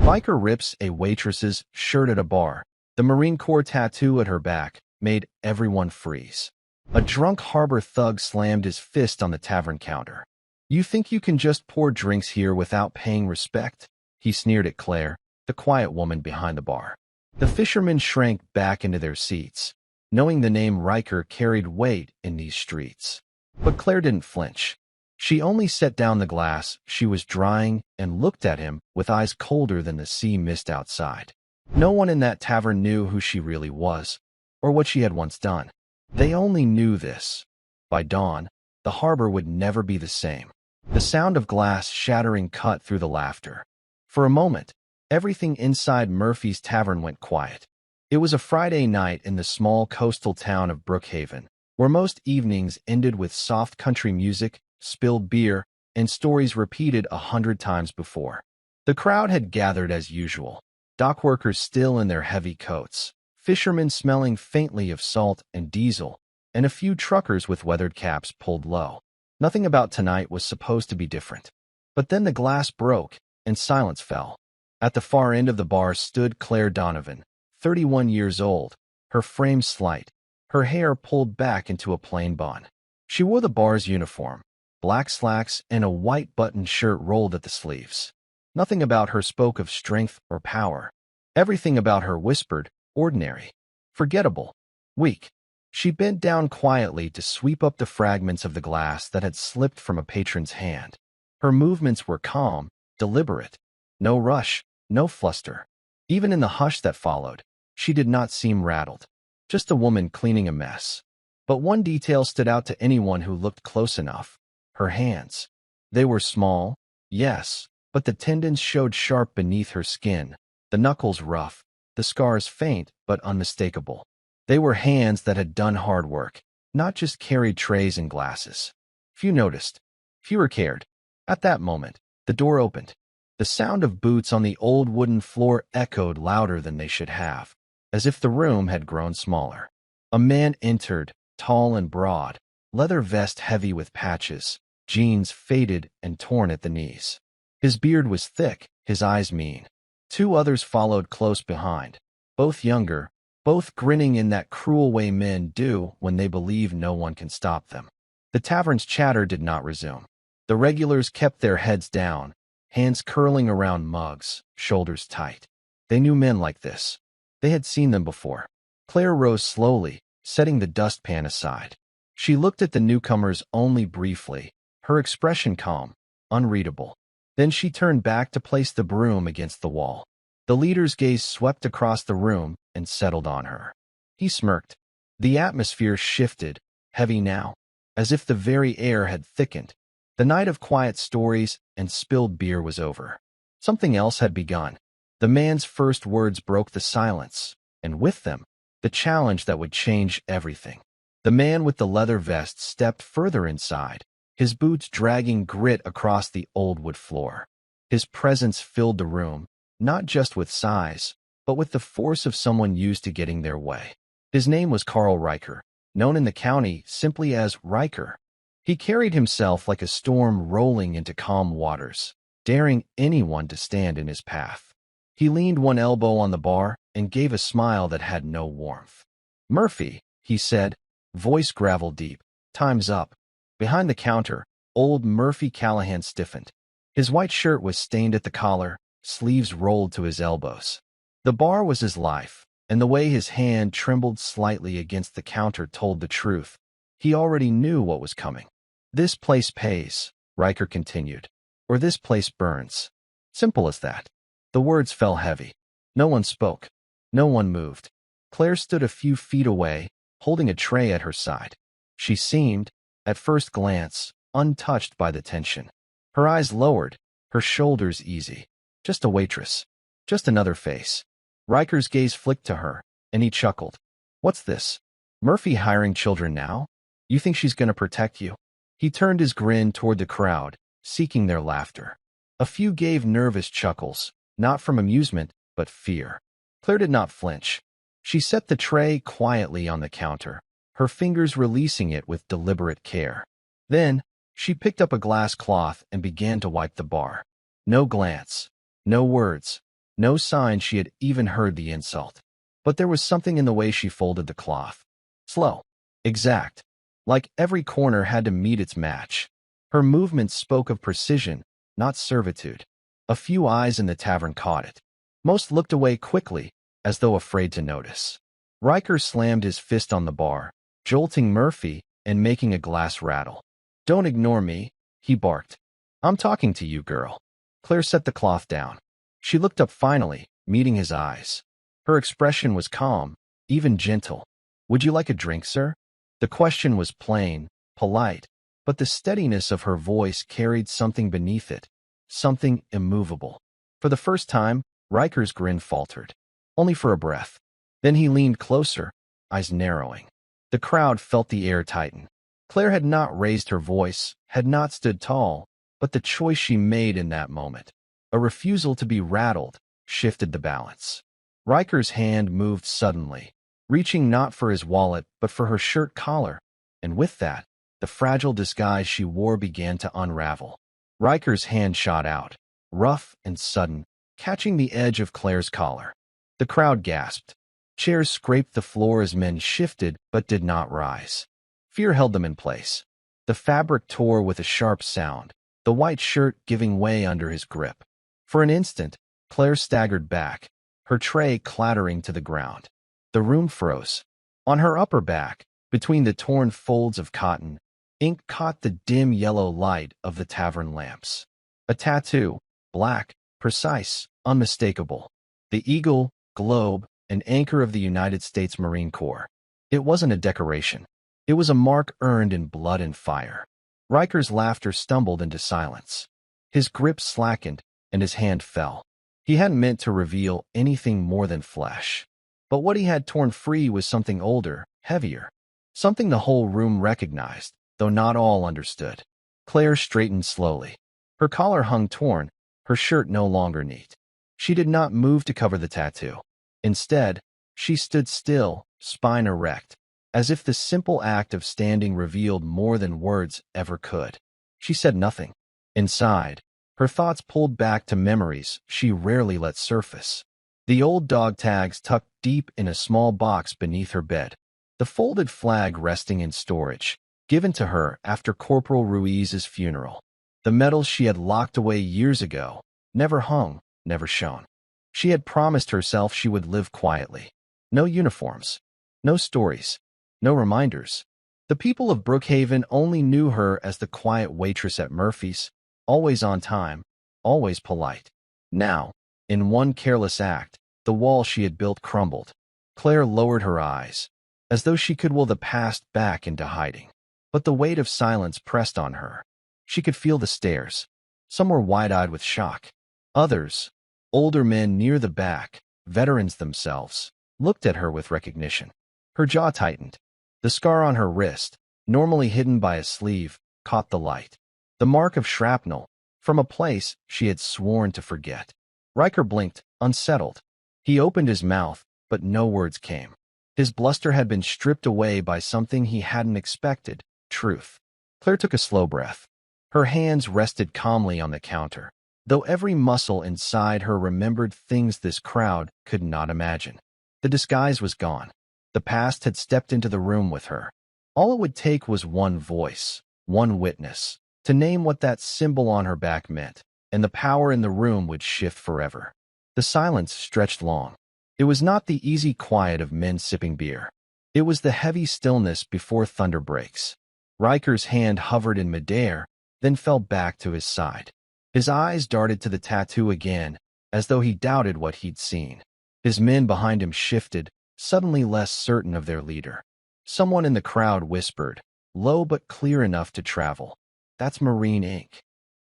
Biker rips a waitress's shirt at a bar. The Marine Corps tattoo at her back made everyone freeze. A drunk harbor thug slammed his fist on the tavern counter. "You think you can just pour drinks here without paying respect?" He sneered at Claire, the quiet woman behind the bar. The fishermen shrank back into their seats, knowing the name Riker carried weight in these streets. But Claire didn't flinch. She only set down the glass she was drying and looked at him with eyes colder than the sea mist outside. No one in that tavern knew who she really was, or what she had once done. They only knew this. By dawn, the harbor would never be the same. The sound of glass shattering cut through the laughter. For a moment, everything inside Murphy's tavern went quiet. It was a Friday night in the small coastal town of Brookhaven, where most evenings ended with soft country music, spilled beer, and stories repeated 100 times before. The crowd had gathered as usual, dockworkers still in their heavy coats, fishermen smelling faintly of salt and diesel, and a few truckers with weathered caps pulled low. Nothing about tonight was supposed to be different. But then the glass broke, and silence fell. At the far end of the bar stood Claire Donovan, 31 years old, her frame slight, her hair pulled back into a plain bun. She wore the bar's uniform, black slacks and a white buttoned shirt rolled at the sleeves. Nothing about her spoke of strength or power. Everything about her whispered, ordinary, forgettable, weak. She bent down quietly to sweep up the fragments of the glass that had slipped from a patron's hand. Her movements were calm, deliberate. No rush, no fluster. Even in the hush that followed, she did not seem rattled. Just a woman cleaning a mess. But one detail stood out to anyone who looked close enough. Her hands. They were small, yes, but the tendons showed sharp beneath her skin, the knuckles rough, the scars faint but unmistakable. They were hands that had done hard work, not just carried trays and glasses. Few noticed. Fewer cared. At that moment, the door opened. The sound of boots on the old wooden floor echoed louder than they should have, as if the room had grown smaller. A man entered, tall and broad, leather vest heavy with patches, jeans faded and torn at the knees. His beard was thick, his eyes mean. Two others followed close behind, both younger, both grinning in that cruel way men do when they believe no one can stop them. The tavern's chatter did not resume. The regulars kept their heads down, hands curling around mugs, shoulders tight. They knew men like this. They had seen them before. Claire rose slowly, setting the dustpan aside. She looked at the newcomers only briefly, her expression calm, unreadable. Then she turned back to place the broom against the wall. The leader's gaze swept across the room and settled on her. He smirked. The atmosphere shifted, heavy now, as if the very air had thickened. The night of quiet stories and spilled beer was over. Something else had begun. The man's first words broke the silence, and with them, the challenge that would change everything. The man with the leather vest stepped further inside, his boots dragging grit across the old wood floor. His presence filled the room, not just with size, but with the force of someone used to getting their way. His name was Carl Riker, known in the county simply as Riker. He carried himself like a storm rolling into calm waters, daring anyone to stand in his path. He leaned one elbow on the bar and gave a smile that had no warmth. "Murphy," he said, voice gravel deep, "time's up." Behind the counter, old Murphy Callahan stiffened. His white shirt was stained at the collar, sleeves rolled to his elbows. The bar was his life, and the way his hand trembled slightly against the counter told the truth. He already knew what was coming. "This place pays," Riker continued, "or this place burns. Simple as that." The words fell heavy. No one spoke. No one moved. Claire stood a few feet away, holding a tray at her side. She seemed, at first glance, untouched by the tension. Her eyes lowered, her shoulders easy. Just a waitress. Just another face. Riker's gaze flicked to her, and he chuckled. "What's this? Murphy hiring children now? You think she's going to protect you?" He turned his grin toward the crowd, seeking their laughter. A few gave nervous chuckles, not from amusement, but fear. Claire did not flinch. She set the tray quietly on the counter, her fingers releasing it with deliberate care. Then, she picked up a glass cloth and began to wipe the bar. No glance, no words, No sign she had even heard the insult. But there was something in the way she folded the cloth. Slow. Exact. Like every corner had to meet its match. Her movements spoke of precision, not servitude. A few eyes in the tavern caught it. Most looked away quickly, as though afraid to notice. Riker slammed his fist on the bar, jolting Murphy and making a glass rattle. "Don't ignore me," he barked. "I'm talking to you, girl." Claire set the cloth down. She looked up finally, meeting his eyes. Her expression was calm, even gentle. "Would you like a drink, sir?" The question was plain, polite, but the steadiness of her voice carried something beneath it, something immovable. For the first time, Riker's grin faltered. Only for a breath. Then he leaned closer, eyes narrowing. The crowd felt the air tighten. Claire had not raised her voice, had not stood tall, but the choice she made in that moment, a refusal to be rattled, shifted the balance. Riker's hand moved suddenly, reaching not for his wallet but for her shirt collar, and with that, the fragile disguise she wore began to unravel. Riker's hand shot out, rough and sudden, catching the edge of Claire's collar. The crowd gasped. Chairs scraped the floor as men shifted but did not rise. Fear held them in place. The fabric tore with a sharp sound, the white shirt giving way under his grip. For an instant, Claire staggered back, her tray clattering to the ground. The room froze. On her upper back, between the torn folds of cotton, ink caught the dim yellow light of the tavern lamps. A tattoo, black, precise, unmistakable. The eagle, globe, and anchor of the United States Marine Corps. It wasn't a decoration. It was a mark earned in blood and fire. Riker's laughter stumbled into silence. His grip slackened, and his hand fell. He hadn't meant to reveal anything more than flesh. But what he had torn free was something older, heavier. Something the whole room recognized, though not all understood. Claire straightened slowly. Her collar hung torn, her shirt no longer neat. She did not move to cover the tattoo. Instead, she stood still, spine erect, as if the simple act of standing revealed more than words ever could. She said nothing. Inside, her thoughts pulled back to memories she rarely let surface. The old dog tags tucked deep in a small box beneath her bed. The folded flag resting in storage, given to her after Corporal Ruiz's funeral. The medals she had locked away years ago, never hung, never shone. She had promised herself she would live quietly. No uniforms. No stories. No reminders. The people of Brookhaven only knew her as the quiet waitress at Murphy's, always on time, always polite. Now, in one careless act, the wall she had built crumbled. Claire lowered her eyes, as though she could will the past back into hiding. But the weight of silence pressed on her. She could feel the stares. Some were wide-eyed with shock. Others, older men near the back, veterans themselves, looked at her with recognition. Her jaw tightened. The scar on her wrist, normally hidden by a sleeve, caught the light. The mark of shrapnel, from a place she had sworn to forget. Riker blinked, unsettled. He opened his mouth, but no words came. His bluster had been stripped away by something he hadn't expected, truth. Claire took a slow breath. Her hands rested calmly on the counter, though every muscle inside her remembered things this crowd could not imagine. The disguise was gone. The past had stepped into the room with her. All it would take was one voice, one witness, to name what that symbol on her back meant, and the power in the room would shift forever. The silence stretched long. It was not the easy quiet of men sipping beer. It was the heavy stillness before thunder breaks. Riker's hand hovered in midair, then fell back to his side. His eyes darted to the tattoo again, as though he doubted what he'd seen. His men behind him shifted, suddenly less certain of their leader. Someone in the crowd whispered, low but clear enough to travel, "That's Marine Inc."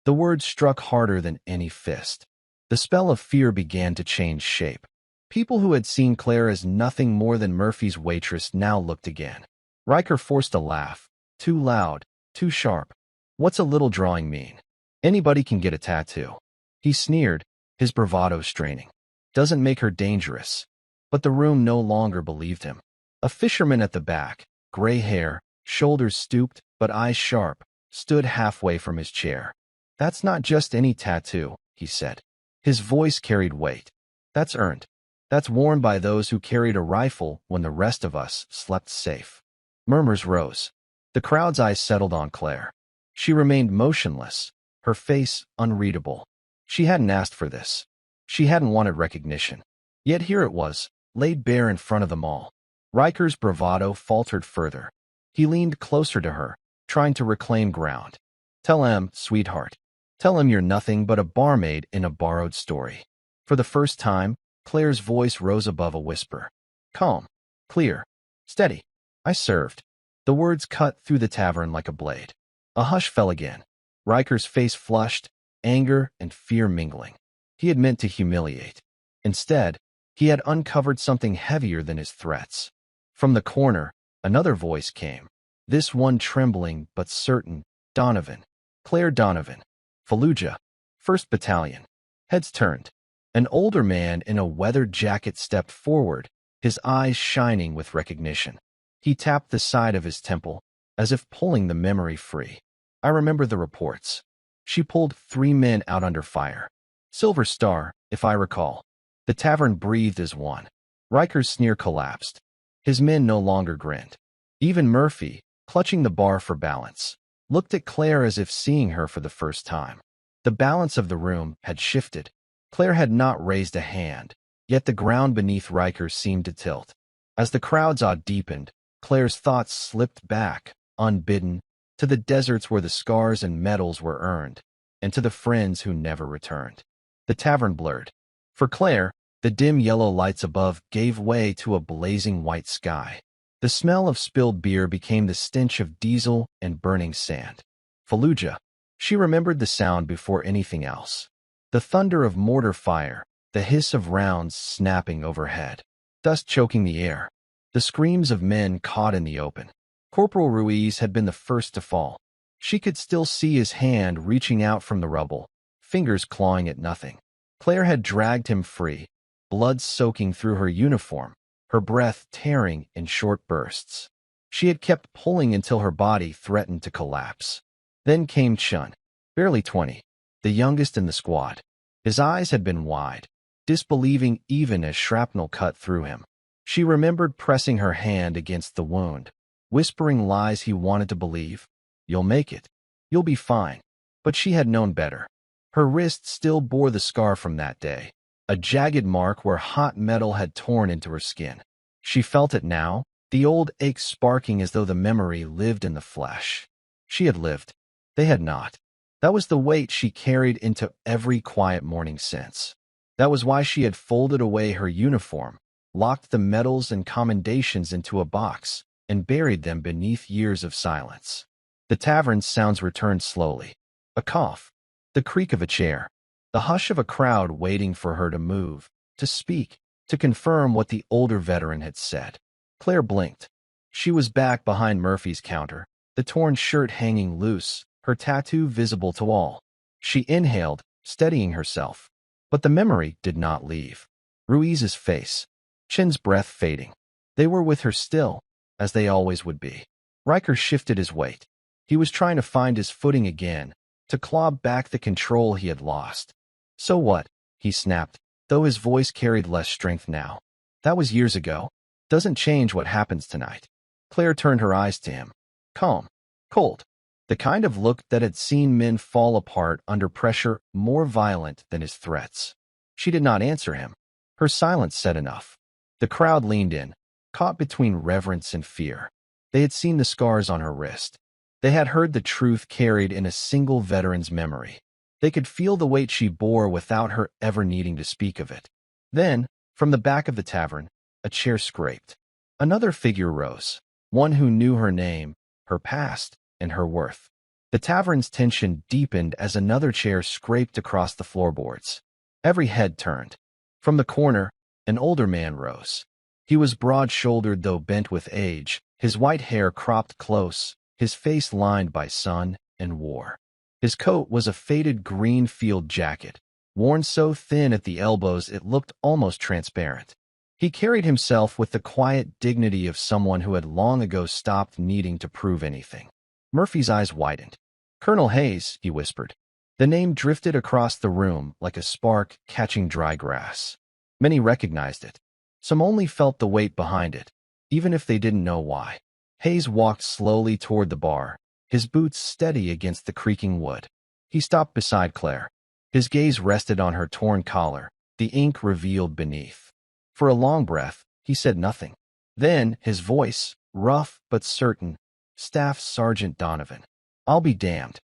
The words struck harder than any fist. The spell of fear began to change shape. People who had seen Claire as nothing more than Murphy's waitress now looked again. Riker forced a laugh, too loud, too sharp. "What's a little drawing mean? Anybody can get a tattoo." He sneered, his bravado straining. "Doesn't make her dangerous." But the room no longer believed him. A fisherman at the back, gray hair, shoulders stooped, but eyes sharp, stood halfway from his chair. "That's not just any tattoo," he said. His voice carried weight. That's earned. That's worn by those who carried a rifle when the rest of us slept safe. Murmurs rose. The crowd's eyes settled on Claire. She remained motionless, her face unreadable. She hadn't asked for this. She hadn't wanted recognition. Yet here it was, laid bare in front of them all. Riker's bravado faltered further. He leaned closer to her, trying to reclaim ground. Tell him, sweetheart. Tell him you're nothing but a barmaid in a borrowed story. For the first time, Claire's voice rose above a whisper. Calm, clear, steady. I served. The words cut through the tavern like a blade. A hush fell again. Riker's face flushed, anger and fear mingling. He had meant to humiliate. Instead, he had uncovered something heavier than his threats. From the corner, another voice came. This one trembling but certain. Donovan. Claire Donovan. Fallujah. 1st Battalion. Heads turned. An older man in a weathered jacket stepped forward, his eyes shining with recognition. He tapped the side of his temple, as if pulling the memory free. I remember the reports. She pulled 3 men out under fire. Silver Star, if I recall. The tavern breathed as one. Riker's sneer collapsed. His men no longer grinned. Even Murphy, clutching the bar for balance, looked at Claire as if seeing her for the first time. The balance of the room had shifted. Claire had not raised a hand, yet the ground beneath Riker seemed to tilt. As the crowd's awe deepened, Claire's thoughts slipped back, unbidden, to the deserts where the scars and medals were earned, and to the friends who never returned. The tavern blurred. For Claire, the dim yellow lights above gave way to a blazing white sky. The smell of spilled beer became the stench of diesel and burning sand. Fallujah. She remembered the sound before anything else. The thunder of mortar fire, the hiss of rounds snapping overhead, dust choking the air, the screams of men caught in the open. Corporal Ruiz had been the first to fall. She could still see his hand reaching out from the rubble, fingers clawing at nothing. Claire had dragged him free, blood soaking through her uniform, her breath tearing in short bursts. She had kept pulling until her body threatened to collapse. Then came Chun, barely 20, the youngest in the squad. His eyes had been wide, disbelieving even as shrapnel cut through him. She remembered pressing her hand against the wound, whispering lies he wanted to believe. You'll make it. You'll be fine. But she had known better. Her wrist still bore the scar from that day, a jagged mark where hot metal had torn into her skin. She felt it now, the old ache sparking as though the memory lived in the flesh. She had lived. They had not. That was the weight she carried into every quiet morning since. That was why she had folded away her uniform, locked the medals and commendations into a box, and buried them beneath years of silence. The tavern's sounds returned slowly. A cough, the creak of a chair, the hush of a crowd waiting for her to move, to speak, to confirm what the older veteran had said. Claire blinked. She was back behind Murphy's counter, the torn shirt hanging loose, her tattoo visible to all. She inhaled, steadying herself. But the memory did not leave. Ruiz's face, Chin's breath fading. They were with her still, as they always would be. Riker shifted his weight. He was trying to find his footing again, to claw back the control he had lost. So what? He snapped, though his voice carried less strength now. That was years ago. Doesn't change what happens tonight. Claire turned her eyes to him. Calm. Cold. The kind of look that had seen men fall apart under pressure more violent than his threats. She did not answer him. Her silence said enough. The crowd leaned in, caught between reverence and fear. They had seen the scars on her wrist. They had heard the truth carried in a single veteran's memory. They could feel the weight she bore without her ever needing to speak of it. Then, from the back of the tavern, a chair scraped. Another figure rose, one who knew her name, her past, and her worth. The tavern's tension deepened as another chair scraped across the floorboards. Every head turned. From the corner, an older man rose. He was broad-shouldered though bent with age, his white hair cropped close, his face lined by sun and war. His coat was a faded green field jacket, worn so thin at the elbows it looked almost transparent. He carried himself with the quiet dignity of someone who had long ago stopped needing to prove anything. Murphy's eyes widened. Colonel Hayes, he whispered. The name drifted across the room like a spark catching dry grass. Many recognized it. Some only felt the weight behind it, even if they didn't know why. Hayes walked slowly toward the bar, his boots steady against the creaking wood. He stopped beside Claire. His gaze rested on her torn collar, the ink revealed beneath. For a long breath, he said nothing. Then, his voice, rough but certain, "Staff Sergeant Donovan." "I'll be damned."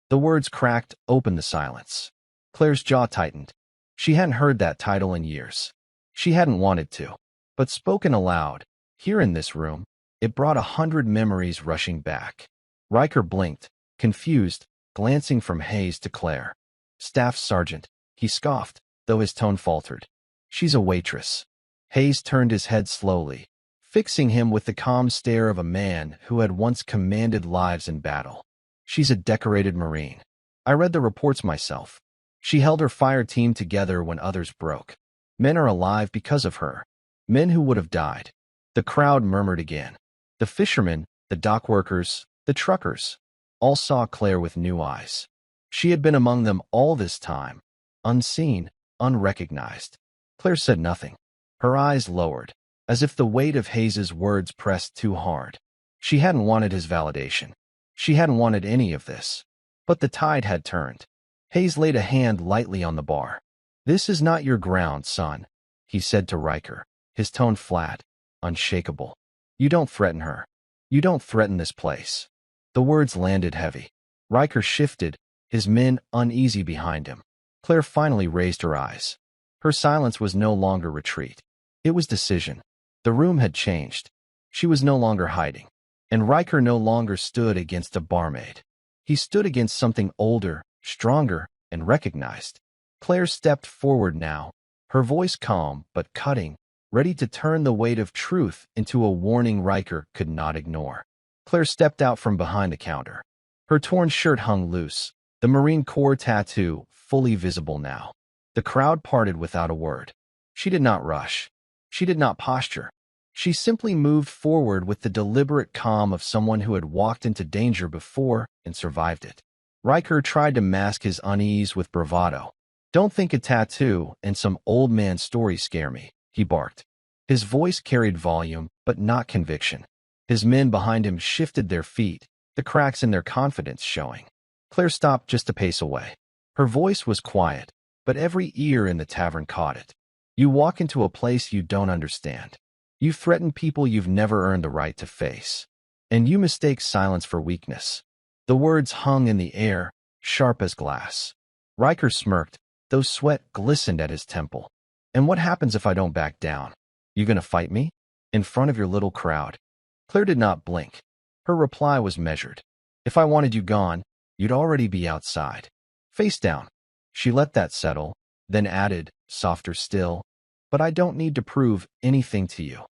The words cracked open the silence. Claire's jaw tightened. She hadn't heard that title in years. She hadn't wanted to. But spoken aloud, here in this room, it brought 100 memories rushing back. Riker blinked, confused, glancing from Hayes to Claire. "Staff Sergeant," he scoffed, though his tone faltered. "She's a waitress." Hayes turned his head slowly, fixing him with the calm stare of a man who had once commanded lives in battle. "She's a decorated Marine. I read the reports myself. She held her fire team together when others broke. Men are alive because of her. Men who would have died." The crowd murmured again. The fishermen, the dock workers, the truckers, all saw Claire with new eyes. She had been among them all this time, unseen, unrecognized. Claire said nothing. Her eyes lowered, as if the weight of Hayes's words pressed too hard. She hadn't wanted his validation. She hadn't wanted any of this. But the tide had turned. Hayes laid a hand lightly on the bar. "This is not your ground, son," he said to Riker, his tone flat, unshakable. "You don't threaten her. You don't threaten this place." The words landed heavy. Riker shifted, his men uneasy behind him. Claire finally raised her eyes. Her silence was no longer retreat. It was decision. The room had changed. She was no longer hiding. And Riker no longer stood against a barmaid. He stood against something older, stronger, and recognized. Claire stepped forward now, her voice calm but cutting, ready to turn the weight of truth into a warning Riker could not ignore. Claire stepped out from behind the counter. Her torn shirt hung loose, the Marine Corps tattoo fully visible now. The crowd parted without a word. She did not rush. She did not posture. She simply moved forward with the deliberate calm of someone who had walked into danger before and survived it. Riker tried to mask his unease with bravado. "Don't think a tattoo and some old man story scare me," he barked. His voice carried volume, but not conviction. His men behind him shifted their feet, the cracks in their confidence showing. Claire stopped just a pace away. Her voice was quiet, but every ear in the tavern caught it. "You walk into a place you don't understand. You threaten people you've never earned the right to face. And you mistake silence for weakness." The words hung in the air, sharp as glass. Riker smirked, though sweat glistened at his temple. "And what happens if I don't back down? You gonna fight me? In front of your little crowd?" Claire did not blink. Her reply was measured. "If I wanted you gone, you'd already be outside. Face down." She let that settle, then added, softer still, "But I don't need to prove anything to you."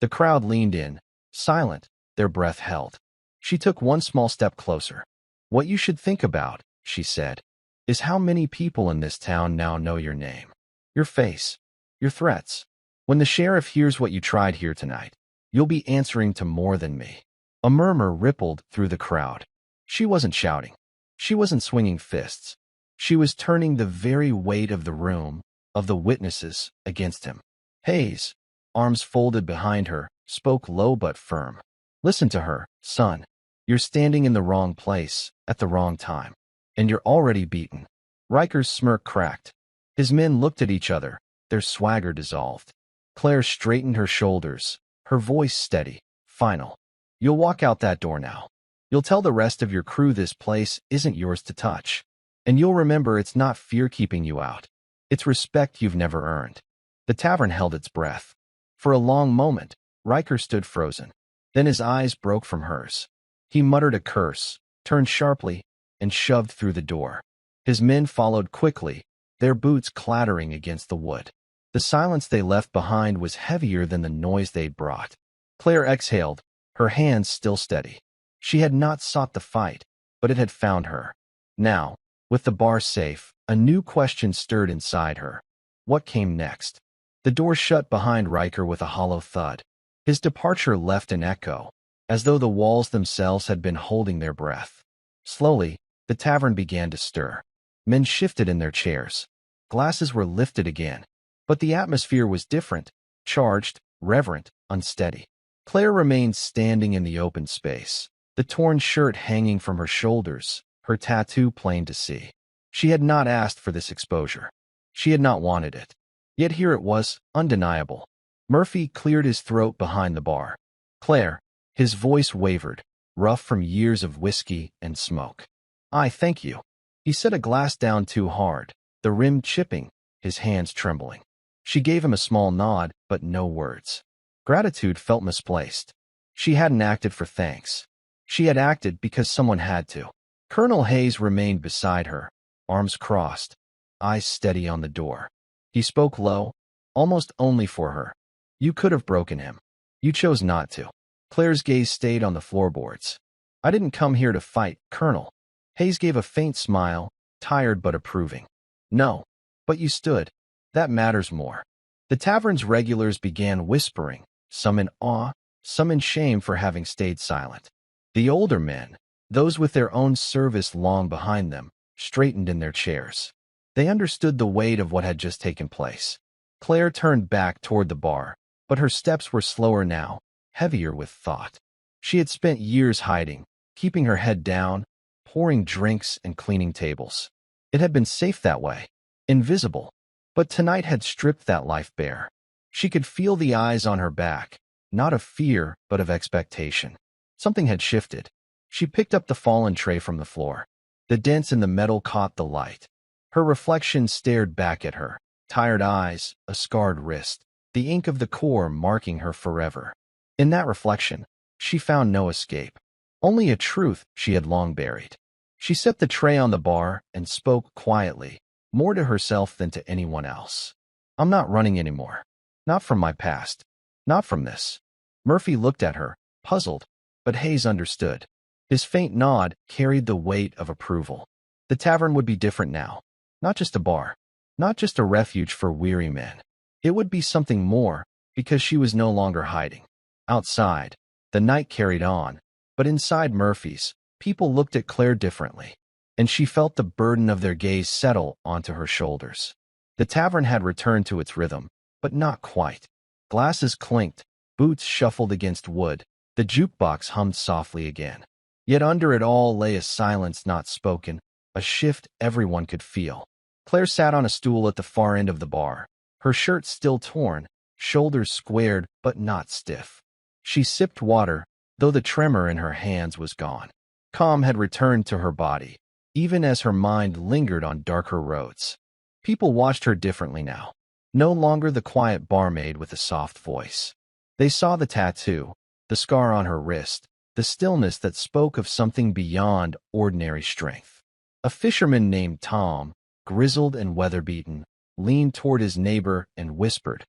The crowd leaned in, silent, their breath held. She took one small step closer. "What you should think about," she said, "is how many people in this town now know your name, your face, your threats. When the sheriff hears what you tried here tonight, you'll be answering to more than me." A murmur rippled through the crowd. She wasn't shouting. She wasn't swinging fists. She was turning the very weight of the room, of the witnesses, against him. Hayes, arms folded behind her, spoke low but firm. "Listen to her, son. You're standing in the wrong place, at the wrong time. And you're already beaten." Riker's smirk cracked. His men looked at each other, their swagger dissolved. Claire straightened her shoulders, her voice steady, final. "You'll walk out that door now. You'll tell the rest of your crew this place isn't yours to touch. And you'll remember it's not fear keeping you out. It's respect you've never earned." The tavern held its breath. For a long moment, Riker stood frozen. Then his eyes broke from hers. He muttered a curse, turned sharply, and shoved through the door. His men followed quickly, their boots clattering against the wood. The silence they left behind was heavier than the noise they'd brought. Claire exhaled, her hands still steady. She had not sought the fight, but it had found her. Now, with the bar safe, a new question stirred inside her. What came next? The door shut behind Riker with a hollow thud. His departure left an echo, as though the walls themselves had been holding their breath. Slowly, the tavern began to stir. Men shifted in their chairs. Glasses were lifted again. But the atmosphere was different, charged, reverent, unsteady. Claire remained standing in the open space, the torn shirt hanging from her shoulders, her tattoo plain to see. She had not asked for this exposure. She had not wanted it. Yet here it was, undeniable. Murphy cleared his throat behind the bar. Claire, his voice wavered, rough from years of whiskey and smoke. I thank you. He set a glass down too hard, the rim chipping, his hands trembling. She gave him a small nod, but no words. Gratitude felt misplaced. She hadn't acted for thanks. She had acted because someone had to. Colonel Hayes remained beside her, arms crossed, eyes steady on the door. He spoke low, almost only for her. You could have broken him. You chose not to. Claire's gaze stayed on the floorboards. I didn't come here to fight, Colonel. Hayes gave a faint smile, tired but approving. No, but you stood. That matters more. The tavern's regulars began whispering, some in awe, some in shame for having stayed silent. The older men, those with their own service long behind them, straightened in their chairs. They understood the weight of what had just taken place. Claire turned back toward the bar, but her steps were slower now, heavier with thought. She had spent years hiding, keeping her head down, pouring drinks and cleaning tables. It had been safe that way, invisible. But tonight had stripped that life bare. She could feel the eyes on her back, not of fear, but of expectation. Something had shifted. She picked up the fallen tray from the floor. The dents in the metal caught the light. Her reflection stared back at her, tired eyes, a scarred wrist, the ink of the core marking her forever. In that reflection, she found no escape, only a truth she had long buried. She set the tray on the bar and spoke quietly, more to herself than to anyone else. I'm not running anymore. Not from my past. Not from this. Murphy looked at her, puzzled, but Hayes understood. His faint nod carried the weight of approval. The tavern would be different now. Not just a bar. Not just a refuge for weary men. It would be something more, because she was no longer hiding. Outside, the night carried on, but inside Murphy's, people looked at Claire differently, and she felt the burden of their gaze settle onto her shoulders. The tavern had returned to its rhythm, but not quite. Glasses clinked, boots shuffled against wood, the jukebox hummed softly again. Yet under it all lay a silence not spoken, a shift everyone could feel. Claire sat on a stool at the far end of the bar, her shirt still torn, shoulders squared but not stiff. She sipped water, though the tremor in her hands was gone. Calm had returned to her body, even as her mind lingered on darker roads. People watched her differently now. No longer the quiet barmaid with a soft voice. They saw the tattoo, the scar on her wrist, the stillness that spoke of something beyond ordinary strength. A fisherman named Tom, grizzled and weather-beaten, leaned toward his neighbor and whispered,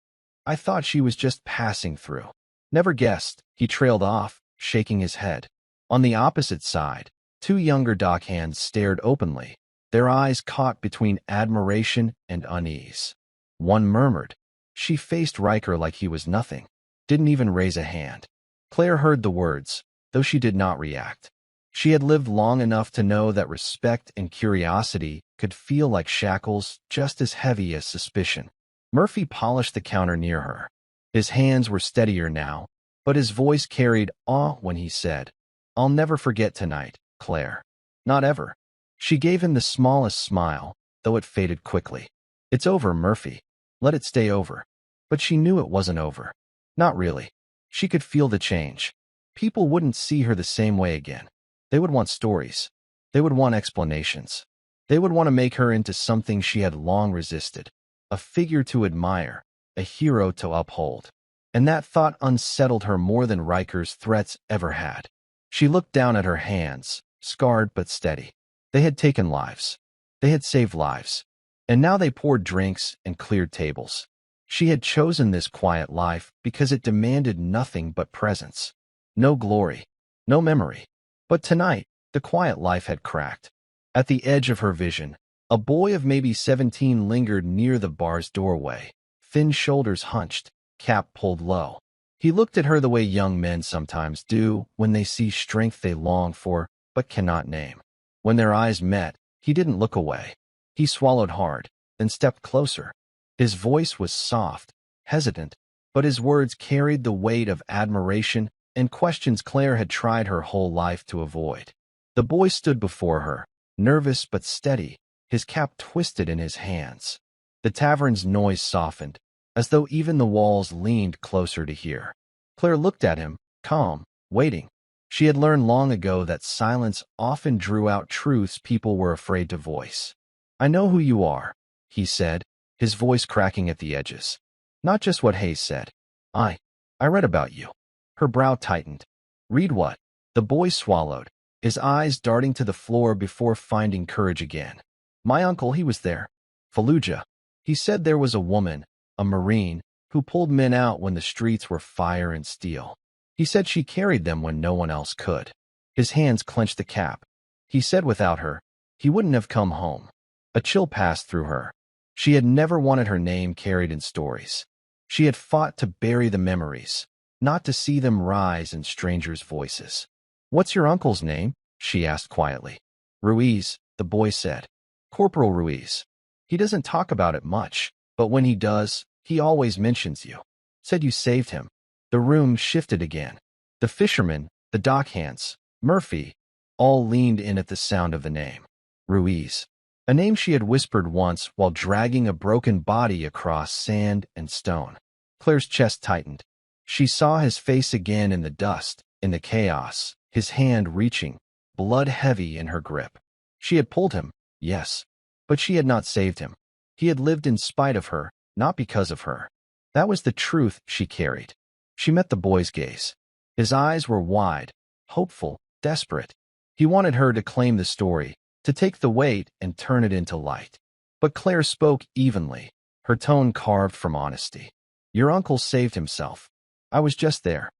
I thought she was just passing through. Never guessed, he trailed off, shaking his head. On the opposite side, two younger dockhands stared openly, their eyes caught between admiration and unease. One murmured. She faced Riker like he was nothing, didn't even raise a hand. Claire heard the words, though she did not react. She had lived long enough to know that respect and curiosity could feel like shackles just as heavy as suspicion. Murphy polished the counter near her. His hands were steadier now, but his voice carried awe when he said, I'll never forget tonight, Claire. Not ever. She gave him the smallest smile, though it faded quickly. It's over, Murphy. Let it stay over. But she knew it wasn't over. Not really. She could feel the change. People wouldn't see her the same way again. They would want stories. They would want explanations. They would want to make her into something she had long resisted. A figure to admire, a hero to uphold. And that thought unsettled her more than Riker's threats ever had. She looked down at her hands, scarred but steady. They had taken lives. They had saved lives. And now they poured drinks and cleared tables. She had chosen this quiet life because it demanded nothing but presence. No glory, no memory. But tonight, the quiet life had cracked. At the edge of her vision, a boy of maybe 17 lingered near the bar's doorway, thin shoulders hunched, cap pulled low. He looked at her the way young men sometimes do when they see strength they long for but cannot name. When their eyes met, he didn't look away. He swallowed hard, then stepped closer. His voice was soft, hesitant, but his words carried the weight of admiration and questions Claire had tried her whole life to avoid. The boy stood before her, nervous but steady, his cap twisted in his hands. The tavern's noise softened, as though even the walls leaned closer to hear. Claire looked at him, calm, waiting. She had learned long ago that silence often drew out truths people were afraid to voice. "I know who you are," he said, his voice cracking at the edges. "Not just what Hayes said. I read about you." Her brow tightened. "Read what?" The boy swallowed, his eyes darting to the floor before finding courage again. "My uncle, he was there. Fallujah. He said there was a woman, a Marine, who pulled men out when the streets were fire and steel. He said she carried them when no one else could." His hands clenched the cap. He said without her, he wouldn't have come home. A chill passed through her. She had never wanted her name carried in stories. She had fought to bury the memories, not to see them rise in strangers' voices. "What's your uncle's name?" she asked quietly. "Ruiz," the boy said. "Corporal Ruiz. He doesn't talk about it much, but when he does, he always mentions you. Said you saved him." The room shifted again. The fishermen, the dockhands, Murphy, all leaned in at the sound of the name. Ruiz. A name she had whispered once while dragging a broken body across sand and stone. Claire's chest tightened. She saw his face again in the dust, in the chaos, his hand reaching, blood heavy in her grip. She had pulled him, yes, but she had not saved him. He had lived in spite of her, not because of her. That was the truth she carried. She met the boy's gaze. His eyes were wide, hopeful, desperate. He wanted her to claim the story, to take the weight and turn it into light. But Claire spoke evenly, her tone carved from honesty. "Your uncle saved himself. I was just there."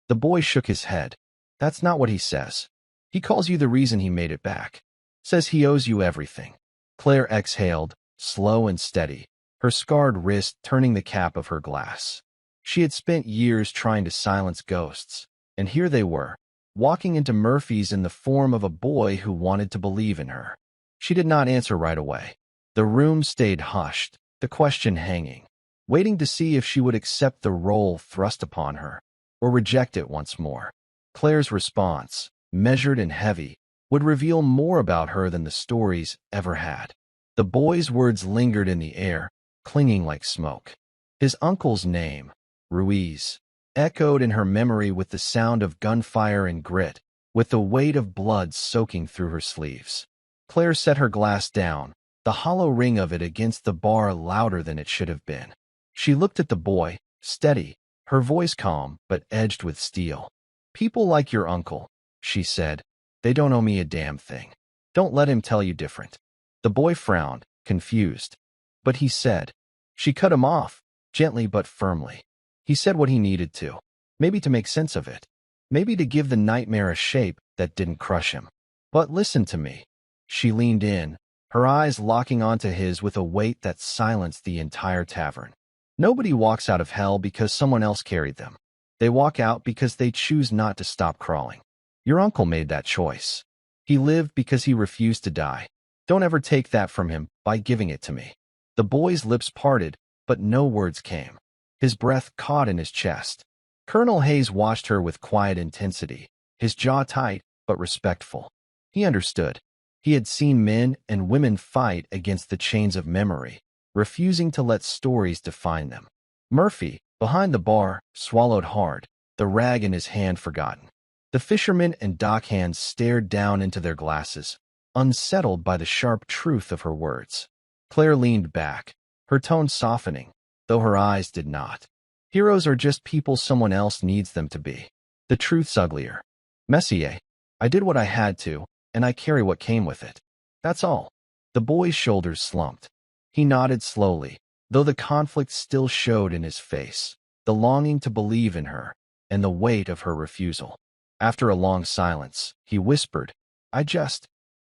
The boy shook his head. "That's not what he says. He calls you the reason he made it back. Says he owes you everything." Claire exhaled, slow and steady, her scarred wrist turning the cap of her glass. She had spent years trying to silence ghosts, and here they were, walking into Murphy's in the form of a boy who wanted to believe in her. She did not answer right away. The room stayed hushed, the question hanging, waiting to see if she would accept the role thrust upon her, or reject it once more. Claire's response, measured and heavy, would reveal more about her than the stories ever had. The boy's words lingered in the air, clinging like smoke. His uncle's name, Ruiz, echoed in her memory with the sound of gunfire and grit, with the weight of blood soaking through her sleeves. Claire set her glass down, the hollow ring of it against the bar louder than it should have been. She looked at the boy, steady, her voice calm but edged with steel. "People like your uncle," she said, "they don't owe me a damn thing. Don't let him tell you different." The boy frowned, confused. "But he said." She cut him off, gently but firmly. He said what he needed to, maybe to make sense of it, maybe to give the nightmare a shape that didn't crush him. "But listen to me." She leaned in, her eyes locking onto his with a weight that silenced the entire tavern. "Nobody walks out of hell because someone else carried them. They walk out because they choose not to stop crawling. Your uncle made that choice. He lived because he refused to die. Don't ever take that from him by giving it to me." The boy's lips parted, but no words came. His breath caught in his chest. Colonel Hayes watched her with quiet intensity, his jaw tight but respectful. He understood. He had seen men and women fight against the chains of memory, refusing to let stories define them. Murphy, behind the bar, swallowed hard, the rag in his hand forgotten. The fishermen and dockhands stared down into their glasses, unsettled by the sharp truth of her words. Claire leaned back, her tone softening, though her eyes did not. "Heroes are just people someone else needs them to be. The truth's uglier. Messier, I did what I had to, and I carry what came with it. That's all." The boy's shoulders slumped. He nodded slowly, though the conflict still showed in his face, the longing to believe in her, and the weight of her refusal. After a long silence, he whispered, I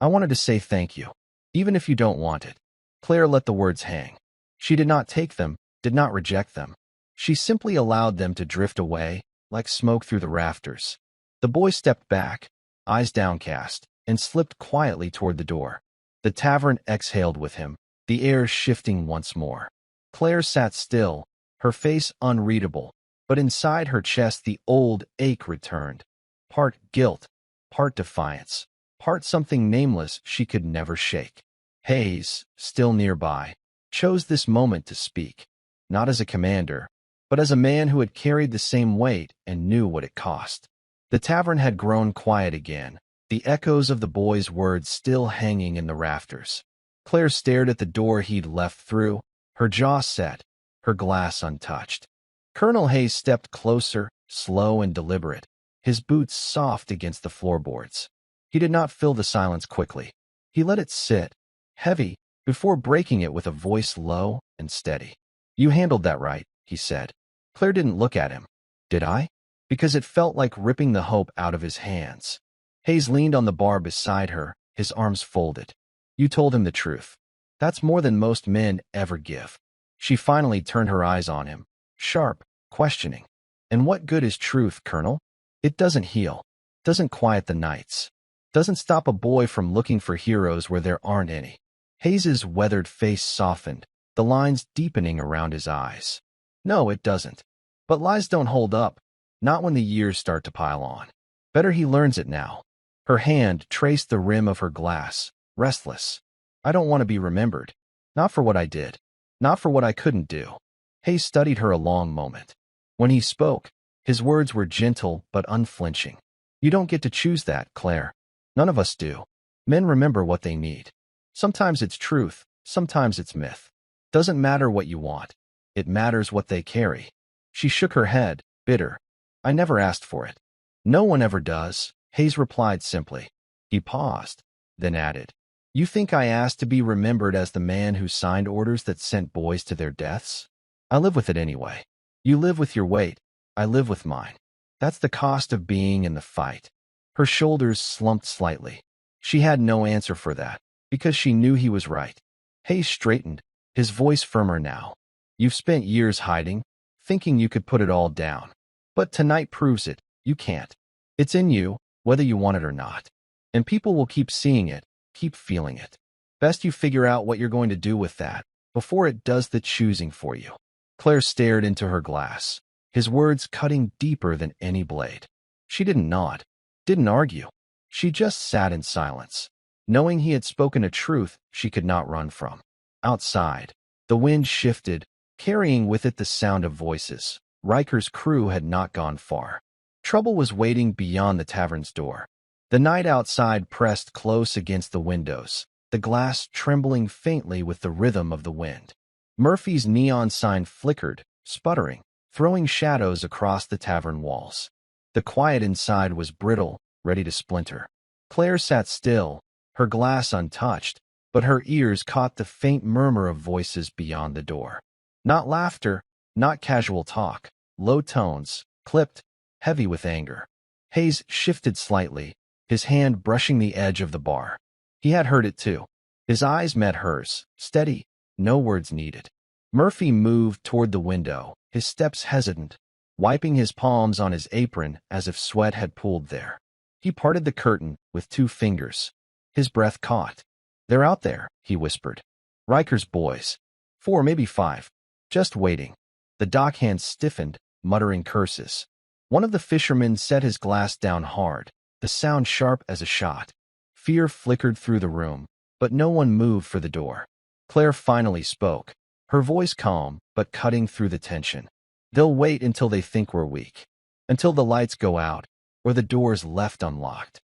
wanted to say thank you, even if you don't want it." Claire let the words hang. She did not take them, did not reject them. She simply allowed them to drift away, like smoke through the rafters. The boy stepped back, eyes downcast, and slipped quietly toward the door. The tavern exhaled with him, the air shifting once more. Claire sat still, her face unreadable, but inside her chest the old ache returned. Part guilt, part defiance, part something nameless she could never shake. Hayes, still nearby, chose this moment to speak, not as a commander, but as a man who had carried the same weight and knew what it cost. The tavern had grown quiet again, the echoes of the boy's words still hanging in the rafters. Claire stared at the door he'd left through, her jaw set, her glass untouched. Colonel Hayes stepped closer, slow and deliberate, his boots soft against the floorboards. He did not fill the silence quickly. He let it sit, heavy, before breaking it with a voice low and steady. "You handled that right," he said. Claire didn't look at him. "Did I?" Because it felt like ripping the hope out of his hands. Hayes leaned on the bar beside her, his arms folded. "You told him the truth. That's more than most men ever give." She finally turned her eyes on him, sharp, questioning. "And what good is truth, Colonel? It doesn't heal, doesn't quiet the nights, doesn't stop a boy from looking for heroes where there aren't any." Hayes's weathered face softened, the lines deepening around his eyes. "No, it doesn't. But lies don't hold up, not when the years start to pile on. Better he learns it now." Her hand traced the rim of her glass, restless. "I don't want to be remembered. Not for what I did. Not for what I couldn't do." Hayes studied her a long moment. When he spoke, his words were gentle but unflinching. "You don't get to choose that, Claire. None of us do. Men remember what they need. Sometimes it's truth, sometimes it's myth. Doesn't matter what you want. It matters what they carry." She shook her head, bitter. "I never asked for it." "No one ever does," Hayes replied simply. He paused, then added, "You think I asked to be remembered as the man who signed orders that sent boys to their deaths? I live with it anyway. You live with your weight, I live with mine. That's the cost of being in the fight." Her shoulders slumped slightly. She had no answer for that, because she knew he was right. Hayes straightened, his voice firmer now. "You've spent years hiding, thinking you could put it all down. But tonight proves it, you can't. It's in you, whether you want it or not. And people will keep seeing it, keep feeling it. Best you figure out what you're going to do with that, before it does the choosing for you." Claire stared into her glass, his words cutting deeper than any blade. She didn't nod, didn't argue. She just sat in silence, knowing he had spoken a truth she could not run from. Outside, the wind shifted, carrying with it the sound of voices. Riker's crew had not gone far. Trouble was waiting beyond the tavern's door. The night outside pressed close against the windows, the glass trembling faintly with the rhythm of the wind. Murphy's neon sign flickered, sputtering, throwing shadows across the tavern walls. The quiet inside was brittle, ready to splinter. Claire sat still, her glass untouched, but her ears caught the faint murmur of voices beyond the door. Not laughter, not casual talk, low tones, clipped, heavy with anger. Hayes shifted slightly, his hand brushing the edge of the bar. He had heard it too. His eyes met hers, steady, no words needed. Murphy moved toward the window, his steps hesitant, wiping his palms on his apron as if sweat had pooled there. He parted the curtain with 2 fingers. His breath caught. "They're out there," he whispered. "Riker's boys. 4, maybe 5. Just waiting." The dockhand stiffened, muttering curses. One of the fishermen set his glass down hard, the sound sharp as a shot. Fear flickered through the room, but no one moved for the door. Claire finally spoke, her voice calm but cutting through the tension. "They'll wait until they think we're weak. Until the lights go out, or the door's left unlocked."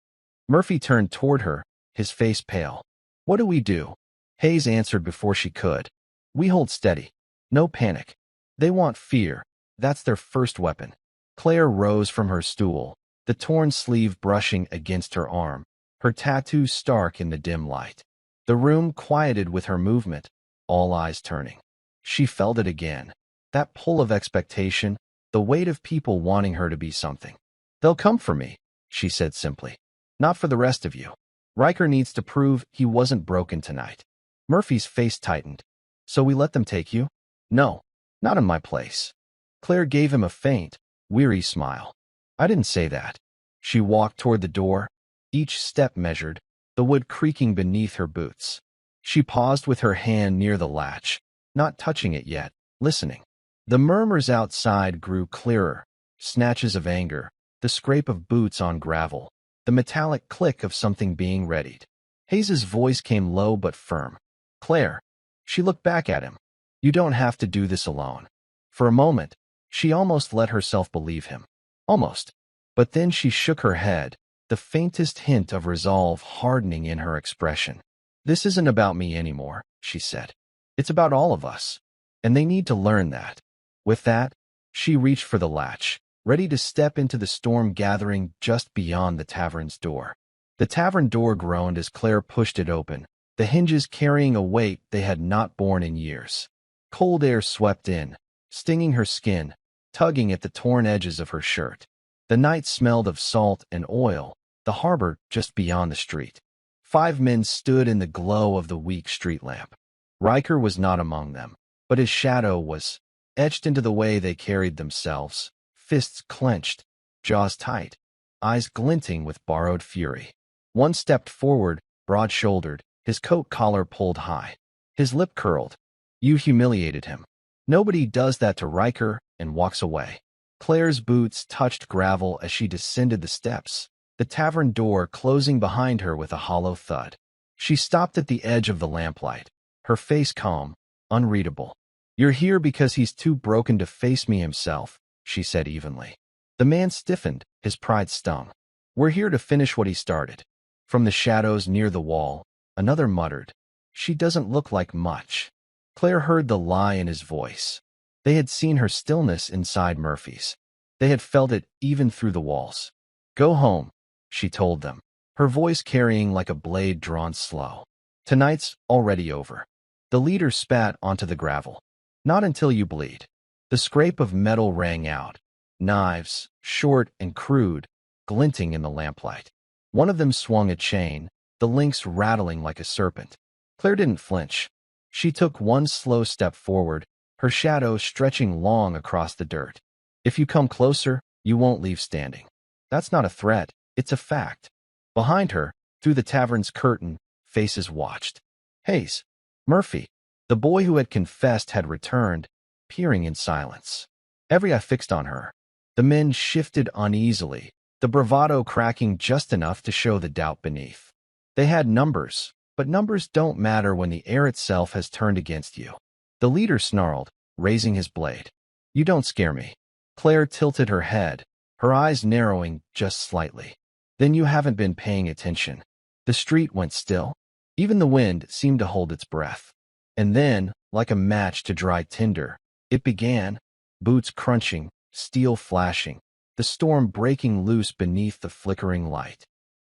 Murphy turned toward her, his face pale. "What do we do?" Hayes answered before she could. "We hold steady. No panic. They want fear. That's their first weapon." Claire rose from her stool, the torn sleeve brushing against her arm, her tattoo stark in the dim light. The room quieted with her movement, all eyes turning. She felt it again, that pull of expectation, the weight of people wanting her to be something. "They'll come for me," she said simply. "Not for the rest of you. Riker needs to prove he wasn't broken tonight." Murphy's face tightened. "So we let them take you?" "No, not in my place." Claire gave him a faint, weary smile. "I didn't say that." She walked toward the door, each step measured, the wood creaking beneath her boots. She paused with her hand near the latch, not touching it yet, listening. The murmurs outside grew clearer, snatches of anger, the scrape of boots on gravel, the metallic click of something being readied. Hayes's voice came low but firm. Claire. She looked back at him. You don't have to do this alone. For a moment, she almost let herself believe him. Almost. But then she shook her head, the faintest hint of resolve hardening in her expression. This isn't about me anymore, she said. It's about all of us. And they need to learn that. With that, she reached for the latch, ready to step into the storm gathering just beyond the tavern's door. The tavern door groaned as Claire pushed it open, the hinges carrying a weight they had not borne in years. Cold air swept in, stinging her skin, tugging at the torn edges of her shirt. The night smelled of salt and oil, the harbor just beyond the street. 5 men stood in the glow of the weak street lamp. Riker was not among them, but his shadow was etched into the way they carried themselves, fists clenched, jaws tight, eyes glinting with borrowed fury. One stepped forward, broad-shouldered, his coat collar pulled high. His lip curled. You humiliated him. Nobody does that to Riker, and walks away. Claire's boots touched gravel as she descended the steps, the tavern door closing behind her with a hollow thud. She stopped at the edge of the lamplight, her face calm, unreadable. You're here because he's too broken to face me himself, she said evenly. The man stiffened, his pride stung. We're here to finish what he started. From the shadows near the wall, another muttered, She doesn't look like much. Claire heard the lie in his voice. They had seen her stillness inside Murphy's. They had felt it even through the walls. Go home, she told them, her voice carrying like a blade drawn slow. Tonight's already over. The leader spat onto the gravel. Not until you bleed. The scrape of metal rang out. Knives, short and crude, glinting in the lamplight. One of them swung a chain, the links rattling like a serpent. Claire didn't flinch. She took one slow step forward, her shadow stretching long across the dirt. If you come closer, you won't leave standing. That's not a threat, it's a fact. Behind her, through the tavern's curtain, faces watched. Hayes. Murphy. The boy who had confessed had returned, peering in silence. Every eye fixed on her. The men shifted uneasily, the bravado cracking just enough to show the doubt beneath. They had numbers, but numbers don't matter when the air itself has turned against you. The leader snarled, raising his blade. You don't scare me. Claire tilted her head, her eyes narrowing just slightly. Then you haven't been paying attention. The street went still. Even the wind seemed to hold its breath. And then, like a match to dry tinder, it began, boots crunching, steel flashing, the storm breaking loose beneath the flickering light.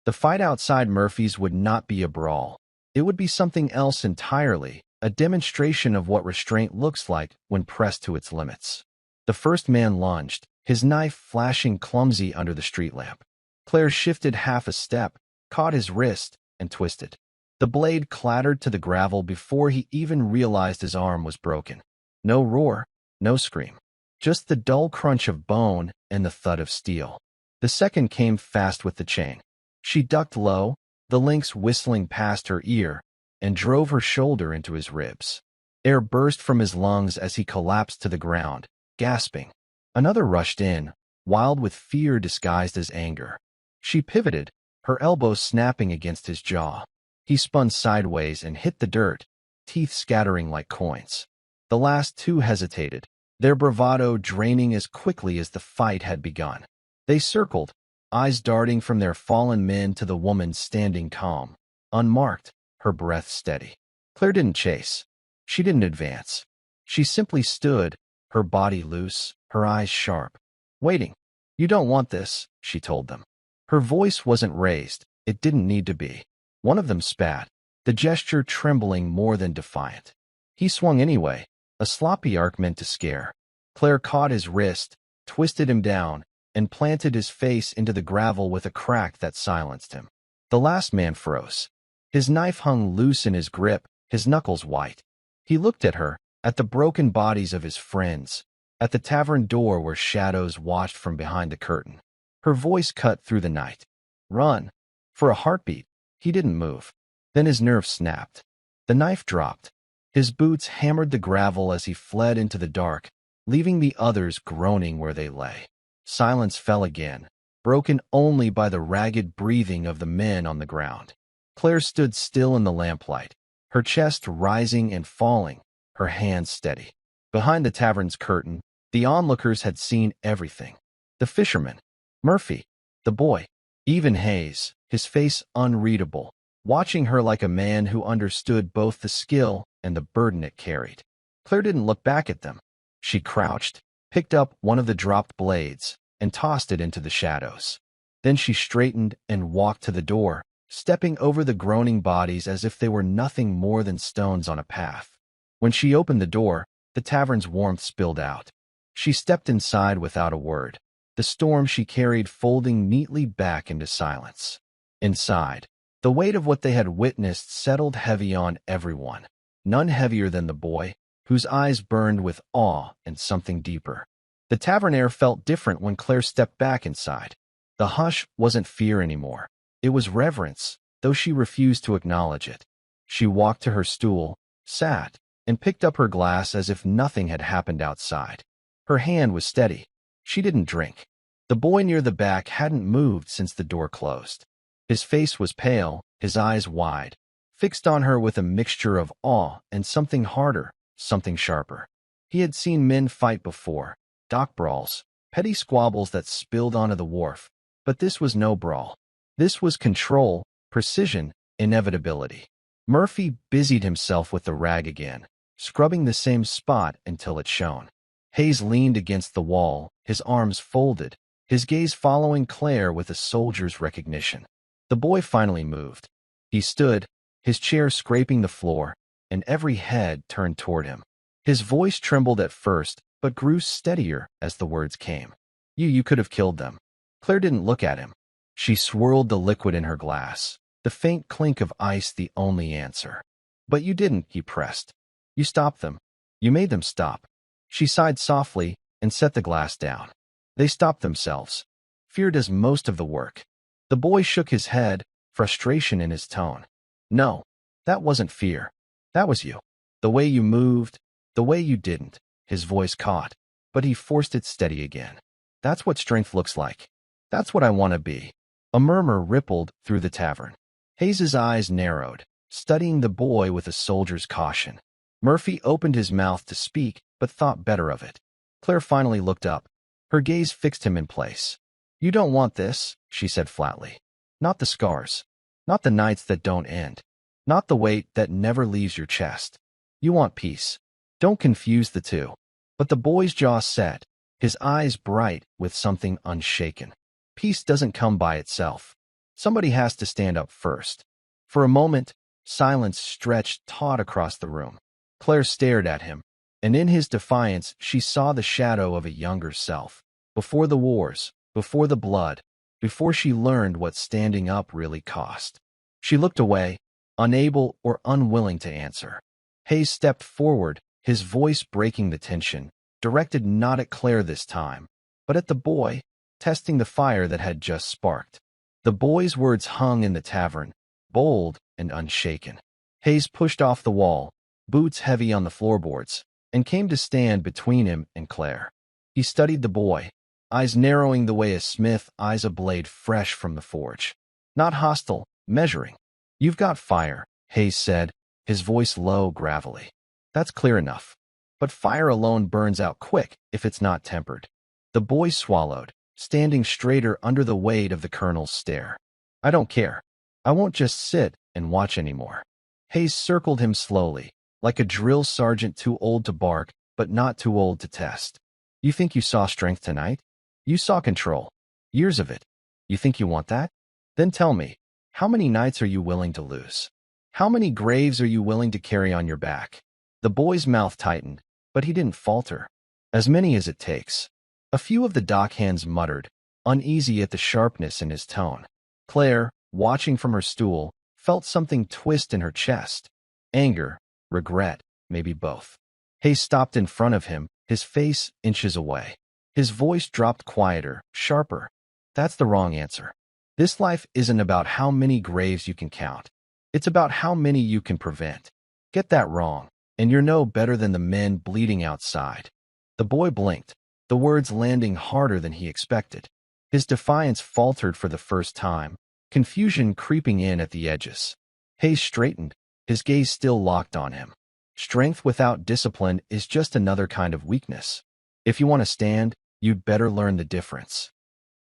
The fight outside Murphy's would not be a brawl. It would be something else entirely, a demonstration of what restraint looks like when pressed to its limits. The first man lunged, his knife flashing clumsy under the street lamp. Claire shifted half a step, caught his wrist, and twisted. The blade clattered to the gravel before he even realized his arm was broken. No roar, no scream. Just the dull crunch of bone and the thud of steel. The second came fast with the chain. She ducked low, the links whistling past her ear, and drove her shoulder into his ribs. Air burst from his lungs as he collapsed to the ground, gasping. Another rushed in, wild with fear disguised as anger. She pivoted, her elbow snapping against his jaw. He spun sideways and hit the dirt, teeth scattering like coins. The last 2 hesitated, their bravado draining as quickly as the fight had begun. They circled, eyes darting from their fallen men to the woman standing calm, unmarked, her breath steady. Claire didn't chase. She didn't advance. She simply stood, her body loose, her eyes sharp. Waiting. You don't want this, she told them. Her voice wasn't raised. It didn't need to be. One of them spat, the gesture trembling more than defiant. He swung anyway, a sloppy arc meant to scare. Claire caught his wrist, twisted him down, and planted his face into the gravel with a crack that silenced him. The last man froze. His knife hung loose in his grip, his knuckles white. He looked at her, at the broken bodies of his friends, at the tavern door where shadows watched from behind the curtain. Her voice cut through the night. Run. For a heartbeat. He didn't move. Then his nerve snapped. The knife dropped. His boots hammered the gravel as he fled into the dark, leaving the others groaning where they lay. Silence fell again, broken only by the ragged breathing of the men on the ground. Claire stood still in the lamplight, her chest rising and falling, her hands steady. Behind the tavern's curtain, the onlookers had seen everything. The fisherman, Murphy, the boy, even Hayes, his face unreadable, watching her like a man who understood both the skill and the burden it carried. Claire didn't look back at them. She crouched, picked up one of the dropped blades, and tossed it into the shadows. Then she straightened and walked to the door, stepping over the groaning bodies as if they were nothing more than stones on a path. When she opened the door, the tavern's warmth spilled out. She stepped inside without a word, the storm she carried folding neatly back into silence. Inside, the weight of what they had witnessed settled heavy on everyone, none heavier than the boy, whose eyes burned with awe and something deeper. The tavern air felt different when Claire stepped back inside. The hush wasn't fear anymore. It was reverence, though she refused to acknowledge it. She walked to her stool, sat, and picked up her glass as if nothing had happened outside. Her hand was steady. She didn't drink. The boy near the back hadn't moved since the door closed. His face was pale, his eyes wide, fixed on her with a mixture of awe and something harder, something sharper. He had seen men fight before, dock brawls, petty squabbles that spilled onto the wharf, but this was no brawl. This was control, precision, inevitability. Murphy busied himself with the rag again, scrubbing the same spot until it shone. Hayes leaned against the wall, his arms folded, his gaze following Claire with a soldier's recognition. The boy finally moved. He stood, his chair scraping the floor, and every head turned toward him. His voice trembled at first, but grew steadier as the words came. You could have killed them." Claire didn't look at him. She swirled the liquid in her glass, the faint clink of ice the only answer. "But you didn't," he pressed. "You stopped them. You made them stop." She sighed softly and set the glass down. "They stopped themselves. Fear does most of the work." The boy shook his head, frustration in his tone. "No, that wasn't fear. That was you. The way you moved, the way you didn't." His voice caught, but he forced it steady again. "That's what strength looks like. That's what I want to be." A murmur rippled through the tavern. Hayes's eyes narrowed, studying the boy with a soldier's caution. Murphy opened his mouth to speak, but thought better of it. Claire finally looked up. Her gaze fixed him in place. "You don't want this," she said flatly. "Not the scars. Not the nights that don't end. Not the weight that never leaves your chest. You want peace. Don't confuse the two." But the boy's jaw set, his eyes bright with something unshaken. Peace doesn't come by itself. Somebody has to stand up first. For a moment, silence stretched taut across the room. Claire stared at him, and in his defiance she saw the shadow of a younger self. Before the wars, before the blood, before she learned what standing up really cost. She looked away, unable or unwilling to answer. Hayes stepped forward, his voice breaking the tension, directed not at Claire this time, but at the boy, testing the fire that had just sparked. The boy's words hung in the tavern, bold and unshaken. Hayes pushed off the wall, boots heavy on the floorboards, and came to stand between him and Claire. He studied the boy, eyes narrowing the way a smith eyes a blade fresh from the forge. Not hostile, measuring. "You've got fire," Hayes said, his voice low, gravelly. "That's clear enough. But fire alone burns out quick if it's not tempered." The boy swallowed, standing straighter under the weight of the colonel's stare. "I don't care. I won't just sit and watch anymore." Hayes circled him slowly, like a drill sergeant too old to bark, but not too old to test. "You think you saw strength tonight? You saw control. Years of it. You think you want that? Then tell me, how many nights are you willing to lose? How many graves are you willing to carry on your back?" The boy's mouth tightened, but he didn't falter. "As many as it takes." A few of the dockhands muttered, uneasy at the sharpness in his tone. Claire, watching from her stool, felt something twist in her chest. Anger, regret, maybe both. Hayes stopped in front of him, his face inches away. His voice dropped quieter, sharper. "That's the wrong answer. This life isn't about how many graves you can count. It's about how many you can prevent. Get that wrong. and you're no better than the men bleeding outside. The boy blinked, the words landing harder than he expected. His defiance faltered for the first time, confusion creeping in at the edges. Hayes straightened, his gaze still locked on him. Strength without discipline is just another kind of weakness. If you want to stand, you'd better learn the difference.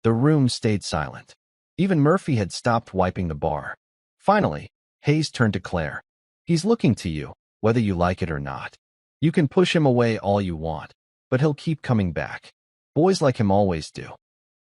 The room stayed silent. Even Murphy had stopped wiping the bar. Finally, Hayes turned to Claire. He's looking to you, whether you like it or not. You can push him away all you want, but he'll keep coming back. Boys like him always do.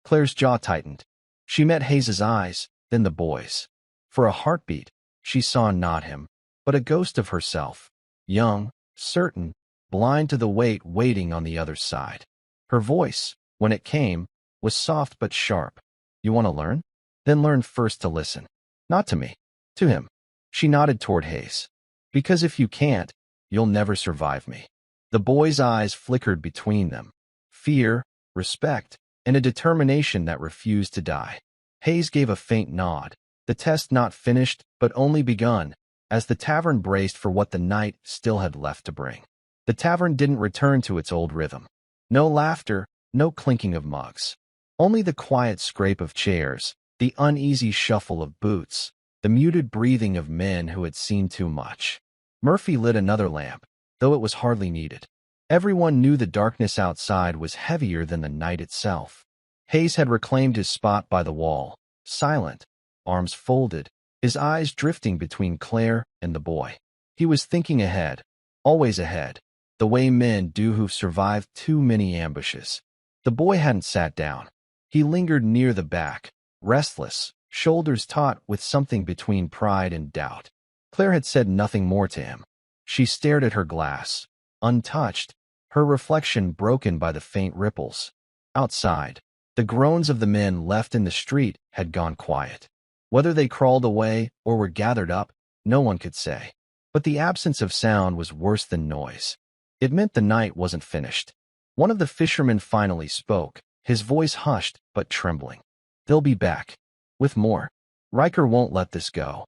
Claire's jaw tightened. She met Hayes's eyes, then the boy's. For a heartbeat, she saw not him, but a ghost of herself. Young, certain, blind to the weight waiting on the other side. Her voice, when it came, was soft but sharp. You want to learn? Then learn first to listen. Not to me. To him. She nodded toward Hayes. Because if you can't, you'll never survive me. The boy's eyes flickered between them. Fear, respect, and a determination that refused to die. Hayes gave a faint nod. The test not finished, but only begun, as the tavern braced for what the night still had left to bring. The tavern didn't return to its old rhythm. No laughter, no clinking of mugs. Only the quiet scrape of chairs, the uneasy shuffle of boots, the muted breathing of men who had seen too much. Murphy lit another lamp, though it was hardly needed. Everyone knew the darkness outside was heavier than the night itself. Hayes had reclaimed his spot by the wall, silent, arms folded, his eyes drifting between Claire and the boy. He was thinking ahead, always ahead, the way men do who've survived too many ambushes. The boy hadn't sat down. He lingered near the back, restless, shoulders taut with something between pride and doubt. Claire had said nothing more to him. She stared at her glass, untouched, her reflection broken by the faint ripples. Outside, the groans of the men left in the street had gone quiet. Whether they crawled away or were gathered up, no one could say. But the absence of sound was worse than noise. It meant the night wasn't finished. One of the fishermen finally spoke, his voice hushed but trembling. They'll be back. With more. Riker won't let this go.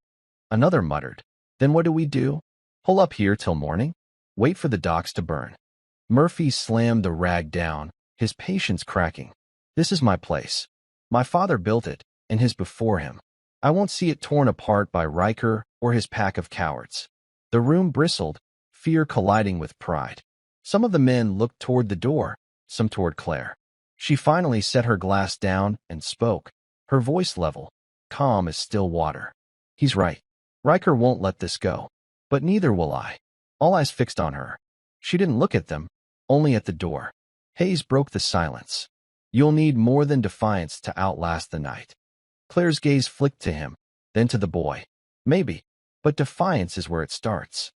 Another muttered. Then what do we do? Pull up here till morning? Wait for the docks to burn. Murphy slammed the rag down, his patience cracking. This is my place. My father built it, and his before him. I won't see it torn apart by Riker or his pack of cowards. The room bristled, fear colliding with pride. Some of the men looked toward the door, some toward Claire. She finally set her glass down and spoke, her voice level, calm as still water. He's right. Riker won't let this go. But neither will I. All eyes fixed on her. She didn't look at them, only at the door. Hayes broke the silence. You'll need more than defiance to outlast the night. Claire's gaze flicked to him, then to the boy. Maybe, but defiance is where it starts.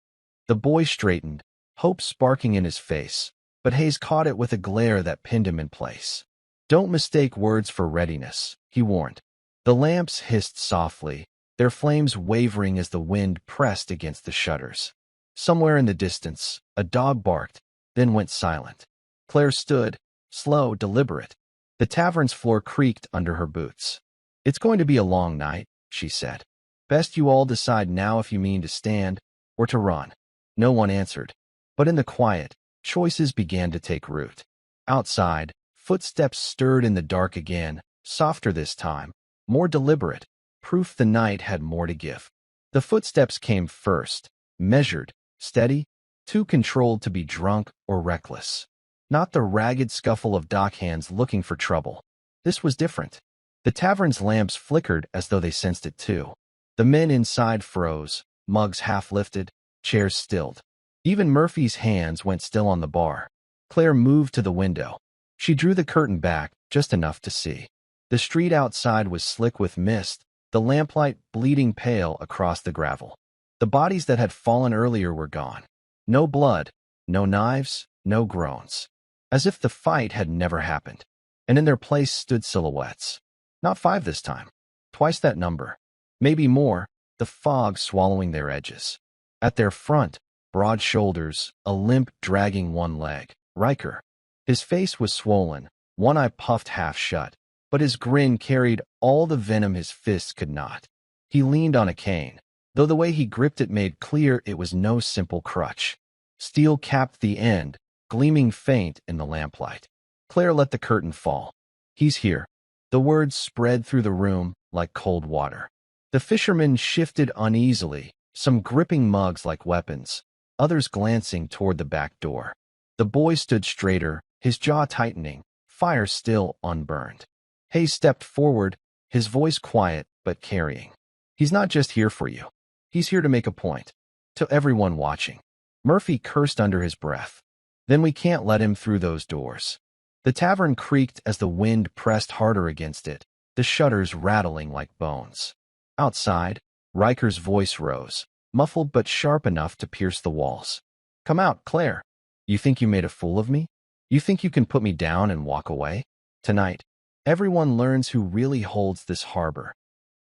The boy straightened, hope sparking in his face, but Hayes caught it with a glare that pinned him in place. Don't mistake words for readiness, he warned. The lamps hissed softly, their flames wavering as the wind pressed against the shutters. Somewhere in the distance, a dog barked, then went silent. Claire stood, slow, deliberate. The tavern's floor creaked under her boots. It's going to be a long night, she said. Best you all decide now if you mean to stand or to run. No one answered. But in the quiet, choices began to take root. Outside, footsteps stirred in the dark again, softer this time, more deliberate, proof the night had more to give. The footsteps came first, measured, steady, too controlled to be drunk or reckless. Not the ragged scuffle of dockhands looking for trouble. This was different. The tavern's lamps flickered as though they sensed it too. The men inside froze, mugs half lifted, chairs stilled. Even Murphy's hands went still on the bar. Claire moved to the window. She drew the curtain back, just enough to see. The street outside was slick with mist, the lamplight bleeding pale across the gravel. The bodies that had fallen earlier were gone. No blood, no knives, no groans. As if the fight had never happened. And in their place stood silhouettes. Not 5 this time. Twice that number. Maybe more, the fog swallowing their edges. At their front, broad shoulders, a limp dragging one leg, Riker. His face was swollen, one eye puffed half shut, but his grin carried all the venom his fists could not. He leaned on a cane, though the way he gripped it made clear it was no simple crutch. Steel capped the end, gleaming faint in the lamplight. Claire let the curtain fall. He's here. The words spread through the room like cold water. The fishermen shifted uneasily, some gripping mugs like weapons, others glancing toward the back door. The boy stood straighter, his jaw tightening, fire still unburned. Hayes stepped forward, his voice quiet but carrying. He's not just here for you. He's here to make a point. To everyone watching. Murphy cursed under his breath. Then we can't let him through those doors. The tavern creaked as the wind pressed harder against it, the shutters rattling like bones. Outside, Riker's voice rose, muffled but sharp enough to pierce the walls. Come out, Claire. You think you made a fool of me? You think you can put me down and walk away? Tonight, everyone learns who really holds this harbor.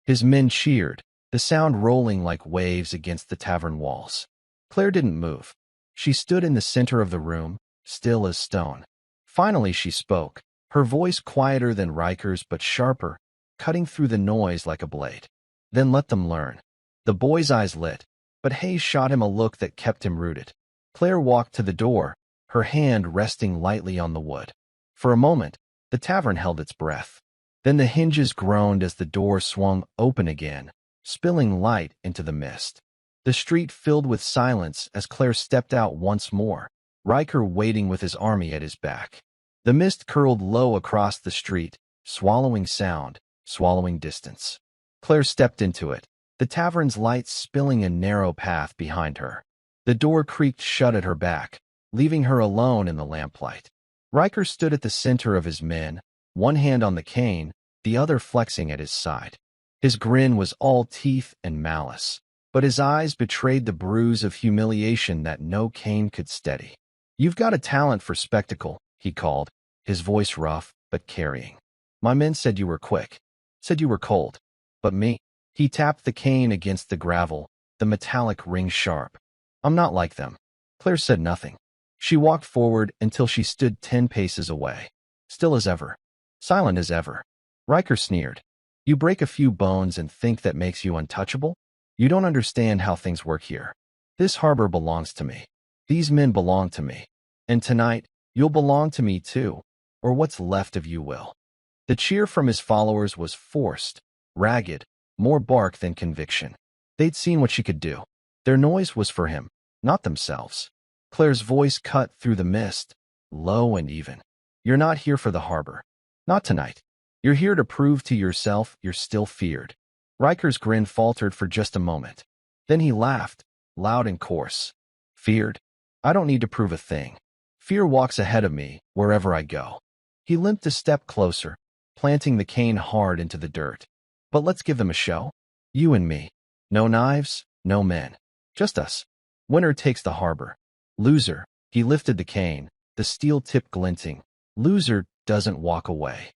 His men cheered, the sound rolling like waves against the tavern walls. Claire didn't move. She stood in the center of the room, still as stone. Finally she spoke, her voice quieter than Riker's but sharper, cutting through the noise like a blade. Then let them learn. The boy's eyes lit, but Hayes shot him a look that kept him rooted. Claire walked to the door, her hand resting lightly on the wood. For a moment, the tavern held its breath. Then the hinges groaned as the door swung open again, spilling light into the mist. The street filled with silence as Claire stepped out once more, Riker waiting with his army at his back. The mist curled low across the street, swallowing sound, swallowing distance. Claire stepped into it, the tavern's lights spilling a narrow path behind her. The door creaked shut at her back, leaving her alone in the lamplight. Riker stood at the center of his men, one hand on the cane, the other flexing at his side. His grin was all teeth and malice, but his eyes betrayed the bruise of humiliation that no cane could steady. You've got a talent for spectacle, he called, his voice rough but carrying. My men said you were quick, said you were cold. But me? He tapped the cane against the gravel, the metallic ring sharp. I'm not like them. Claire said nothing. She walked forward until she stood 10 paces away, still as ever, silent as ever. Riker sneered. You break a few bones and think that makes you untouchable? You don't understand how things work here. This harbor belongs to me. These men belong to me. And tonight, you'll belong to me too, or what's left of you will. The cheer from his followers was forced, ragged, more bark than conviction. They'd seen what she could do. Their noise was for him, not themselves. Claire's voice cut through the mist, low and even. You're not here for the harbor. Not tonight. You're here to prove to yourself you're still feared. Riker's grin faltered for just a moment. Then he laughed, loud and coarse. Feared? I don't need to prove a thing. Fear walks ahead of me, wherever I go. He limped a step closer, planting the cane hard into the dirt. But let's give them a show. You and me. No knives, no men. Just us. Winner takes the harbor. Loser. He lifted the cane, the steel tip glinting. Loser doesn't walk away.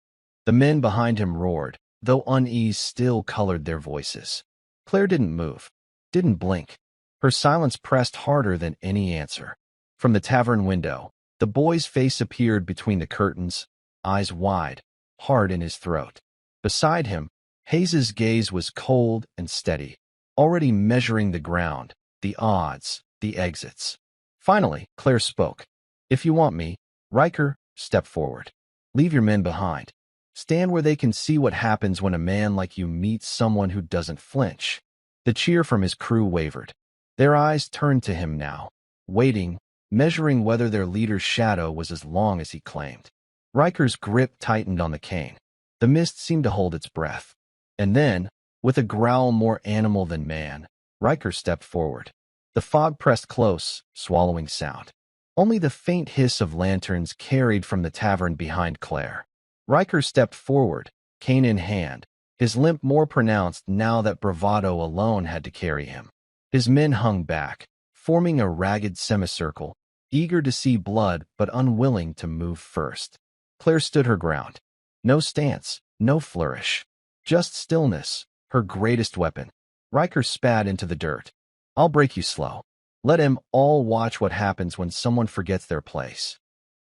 The men behind him roared, though unease still colored their voices. Claire didn't move, didn't blink. Her silence pressed harder than any answer. From the tavern window, the boy's face appeared between the curtains, eyes wide, hard in his throat. Beside him, Hayes's gaze was cold and steady, already measuring the ground, the odds, the exits. Finally, Claire spoke. If you want me, Riker, step forward. Leave your men behind. Stand where they can see what happens when a man like you meets someone who doesn't flinch. The cheer from his crew wavered. Their eyes turned to him now, waiting, measuring whether their leader's shadow was as long as he claimed. Riker's grip tightened on the cane. The mist seemed to hold its breath. And then, with a growl more animal than man, Riker stepped forward. The fog pressed close, swallowing sound. Only the faint hiss of lanterns carried from the tavern behind Claire. Riker stepped forward, cane in hand, his limp more pronounced now that bravado alone had to carry him. His men hung back, forming a ragged semicircle, eager to see blood but unwilling to move first. Claire stood her ground. No stance, no flourish. Just stillness, her greatest weapon. Riker spat into the dirt. I'll break you slow. Let him all watch what happens when someone forgets their place.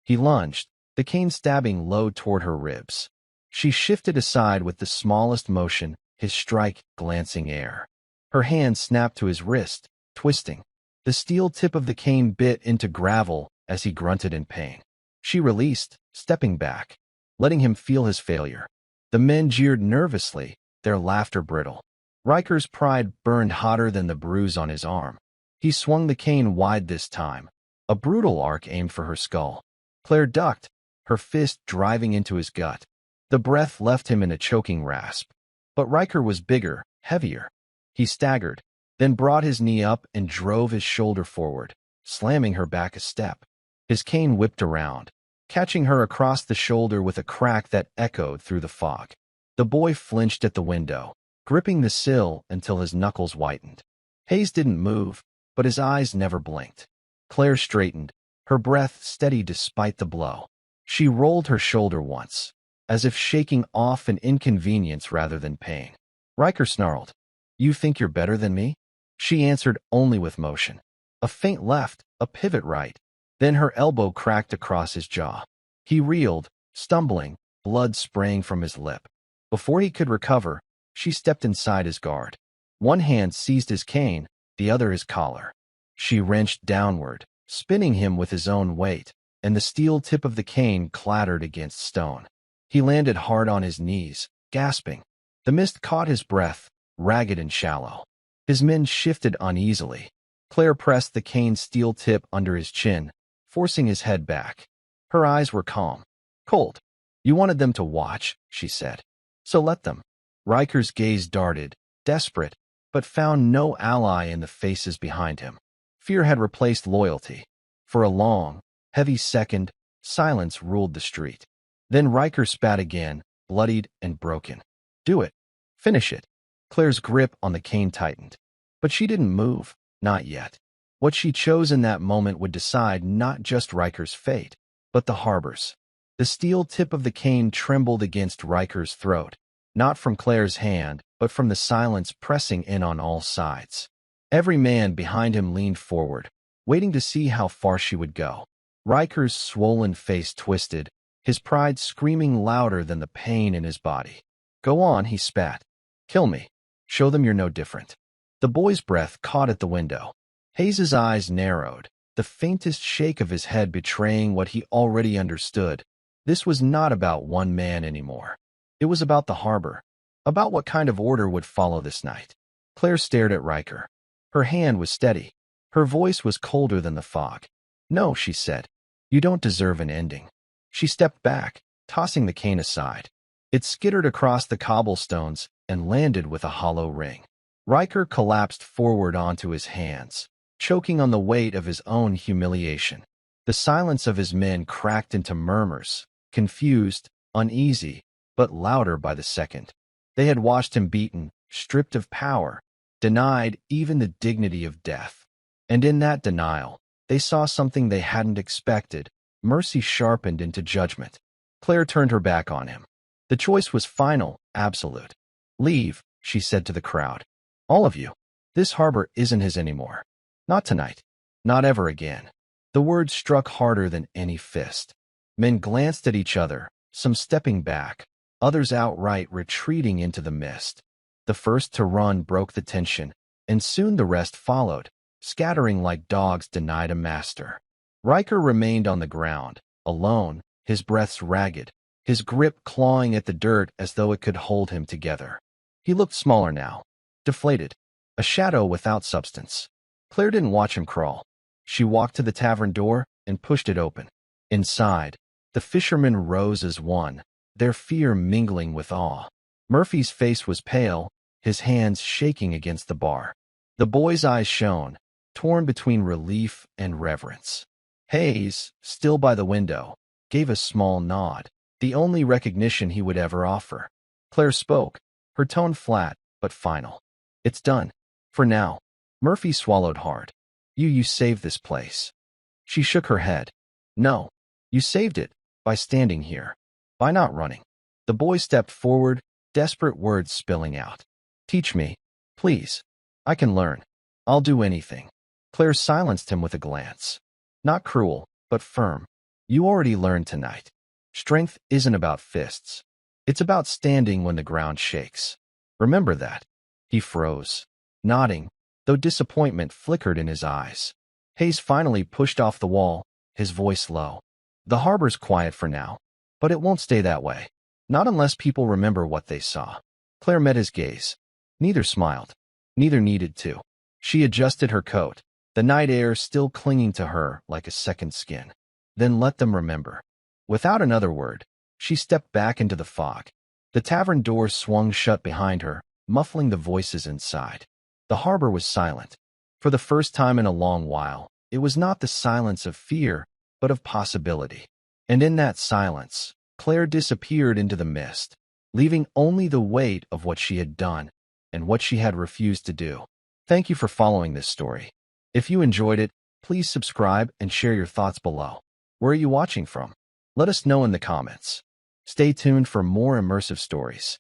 He lunged, the cane stabbing low toward her ribs. She shifted aside with the smallest motion, his strike glancing air. Her hand snapped to his wrist, twisting. The The steel tip of the cane bit into gravel as he grunted in pain. She released, stepping back, letting him feel his failure. The men jeered nervously, their laughter brittle. Riker's pride burned hotter than the bruise on his arm. He swung the cane wide this time, a brutal arc aimed for her skull. Claire ducked, her fist driving into his gut. The breath left him in a choking rasp. But Riker was bigger, heavier. He staggered, then brought his knee up and drove his shoulder forward, slamming her back a step. His cane whipped around, catching her across the shoulder with a crack that echoed through the fog. The boy flinched at the window, gripping the sill until his knuckles whitened. Hayes didn't move, but his eyes never blinked. Claire straightened, her breath steady despite the blow. She rolled her shoulder once, as if shaking off an inconvenience rather than pain. Riker snarled, "You think you're better than me?" She answered only with motion. A feint left, a pivot right. Then her elbow cracked across his jaw. He reeled, stumbling, blood spraying from his lip. Before he could recover, she stepped inside his guard. One hand seized his cane, the other his collar. She wrenched downward, spinning him with his own weight, and the steel tip of the cane clattered against stone. He landed hard on his knees, gasping. The mist caught his breath, ragged and shallow. His men shifted uneasily. Claire pressed the cane's steel tip under his chin, forcing his head back. Her eyes were calm. "Cold. You wanted them to watch," she said. "So let them." Riker's gaze darted, desperate, but found no ally in the faces behind him. Fear had replaced loyalty. For a long, heavy second, silence ruled the street. Then Riker spat again, bloodied and broken. "Do it. Finish it." Claire's grip on the cane tightened. But she didn't move, not yet. What she chose in that moment would decide not just Riker's fate, but the harbor's. The steel tip of the cane trembled against Riker's throat, not from Claire's hand, but from the silence pressing in on all sides. Every man behind him leaned forward, waiting to see how far she would go. Riker's swollen face twisted, his pride screaming louder than the pain in his body. "Go on," he spat. "Kill me. Show them you're no different." The boy's breath caught at the window. Hayes's eyes narrowed, the faintest shake of his head betraying what he already understood. This was not about one man anymore. It was about the harbor, about what kind of order would follow this night. Claire stared at Riker. Her hand was steady. Her voice was colder than the fog. "No," she said. "You don't deserve an ending." She stepped back, tossing the cane aside. It skittered across the cobblestones and landed with a hollow ring. Riker collapsed forward onto his hands, choking on the weight of his own humiliation. The silence of his men cracked into murmurs, confused, uneasy, but louder by the second. They had watched him beaten, stripped of power, denied even the dignity of death. And in that denial, they saw something they hadn't expected, mercy sharpened into judgment. Claire turned her back on him. The choice was final, absolute. "Leave," she said to the crowd. "All of you. This harbor isn't his anymore. Not tonight. Not ever again." The words struck harder than any fist. Men glanced at each other, some stepping back, others outright retreating into the mist. The first to run broke the tension, and soon the rest followed, scattering like dogs denied a master. Riker remained on the ground, alone, his breaths ragged, his grip clawing at the dirt as though it could hold him together. He looked smaller now, deflated, a shadow without substance. Claire didn't watch him crawl. She walked to the tavern door and pushed it open. Inside, the fishermen rose as one, their fear mingling with awe. Murphy's face was pale, his hands shaking against the bar. The boy's eyes shone, torn between relief and reverence. Hayes, still by the window, gave a small nod, the only recognition he would ever offer. Claire spoke, her tone flat but final. "It's done. For now." Murphy swallowed hard. You saved this place." She shook her head. "No, you saved it, by standing here, by not running." The boy stepped forward, desperate words spilling out. "Teach me, please. I can learn. I'll do anything." Claire silenced him with a glance. Not cruel, but firm. "You already learned tonight. Strength isn't about fists. It's about standing when the ground shakes. Remember that." He froze, nodding, though disappointment flickered in his eyes. Hayes finally pushed off the wall, his voice low. The harbor's quiet for now, but it won't stay that way. Not unless people remember what they saw. Claire met his gaze. Neither smiled. Neither needed to. She adjusted her coat, the night air still clinging to her like a second skin. Then let them remember. Without another word, she stepped back into the fog. The tavern door swung shut behind her, muffling the voices inside. The harbor was silent. For the first time in a long while, it was not the silence of fear, but of possibility. And in that silence, Claire disappeared into the mist, leaving only the weight of what she had done and what she had refused to do. Thank you for following this story. If you enjoyed it, please subscribe and share your thoughts below. Where are you watching from? Let us know in the comments. Stay tuned for more immersive stories.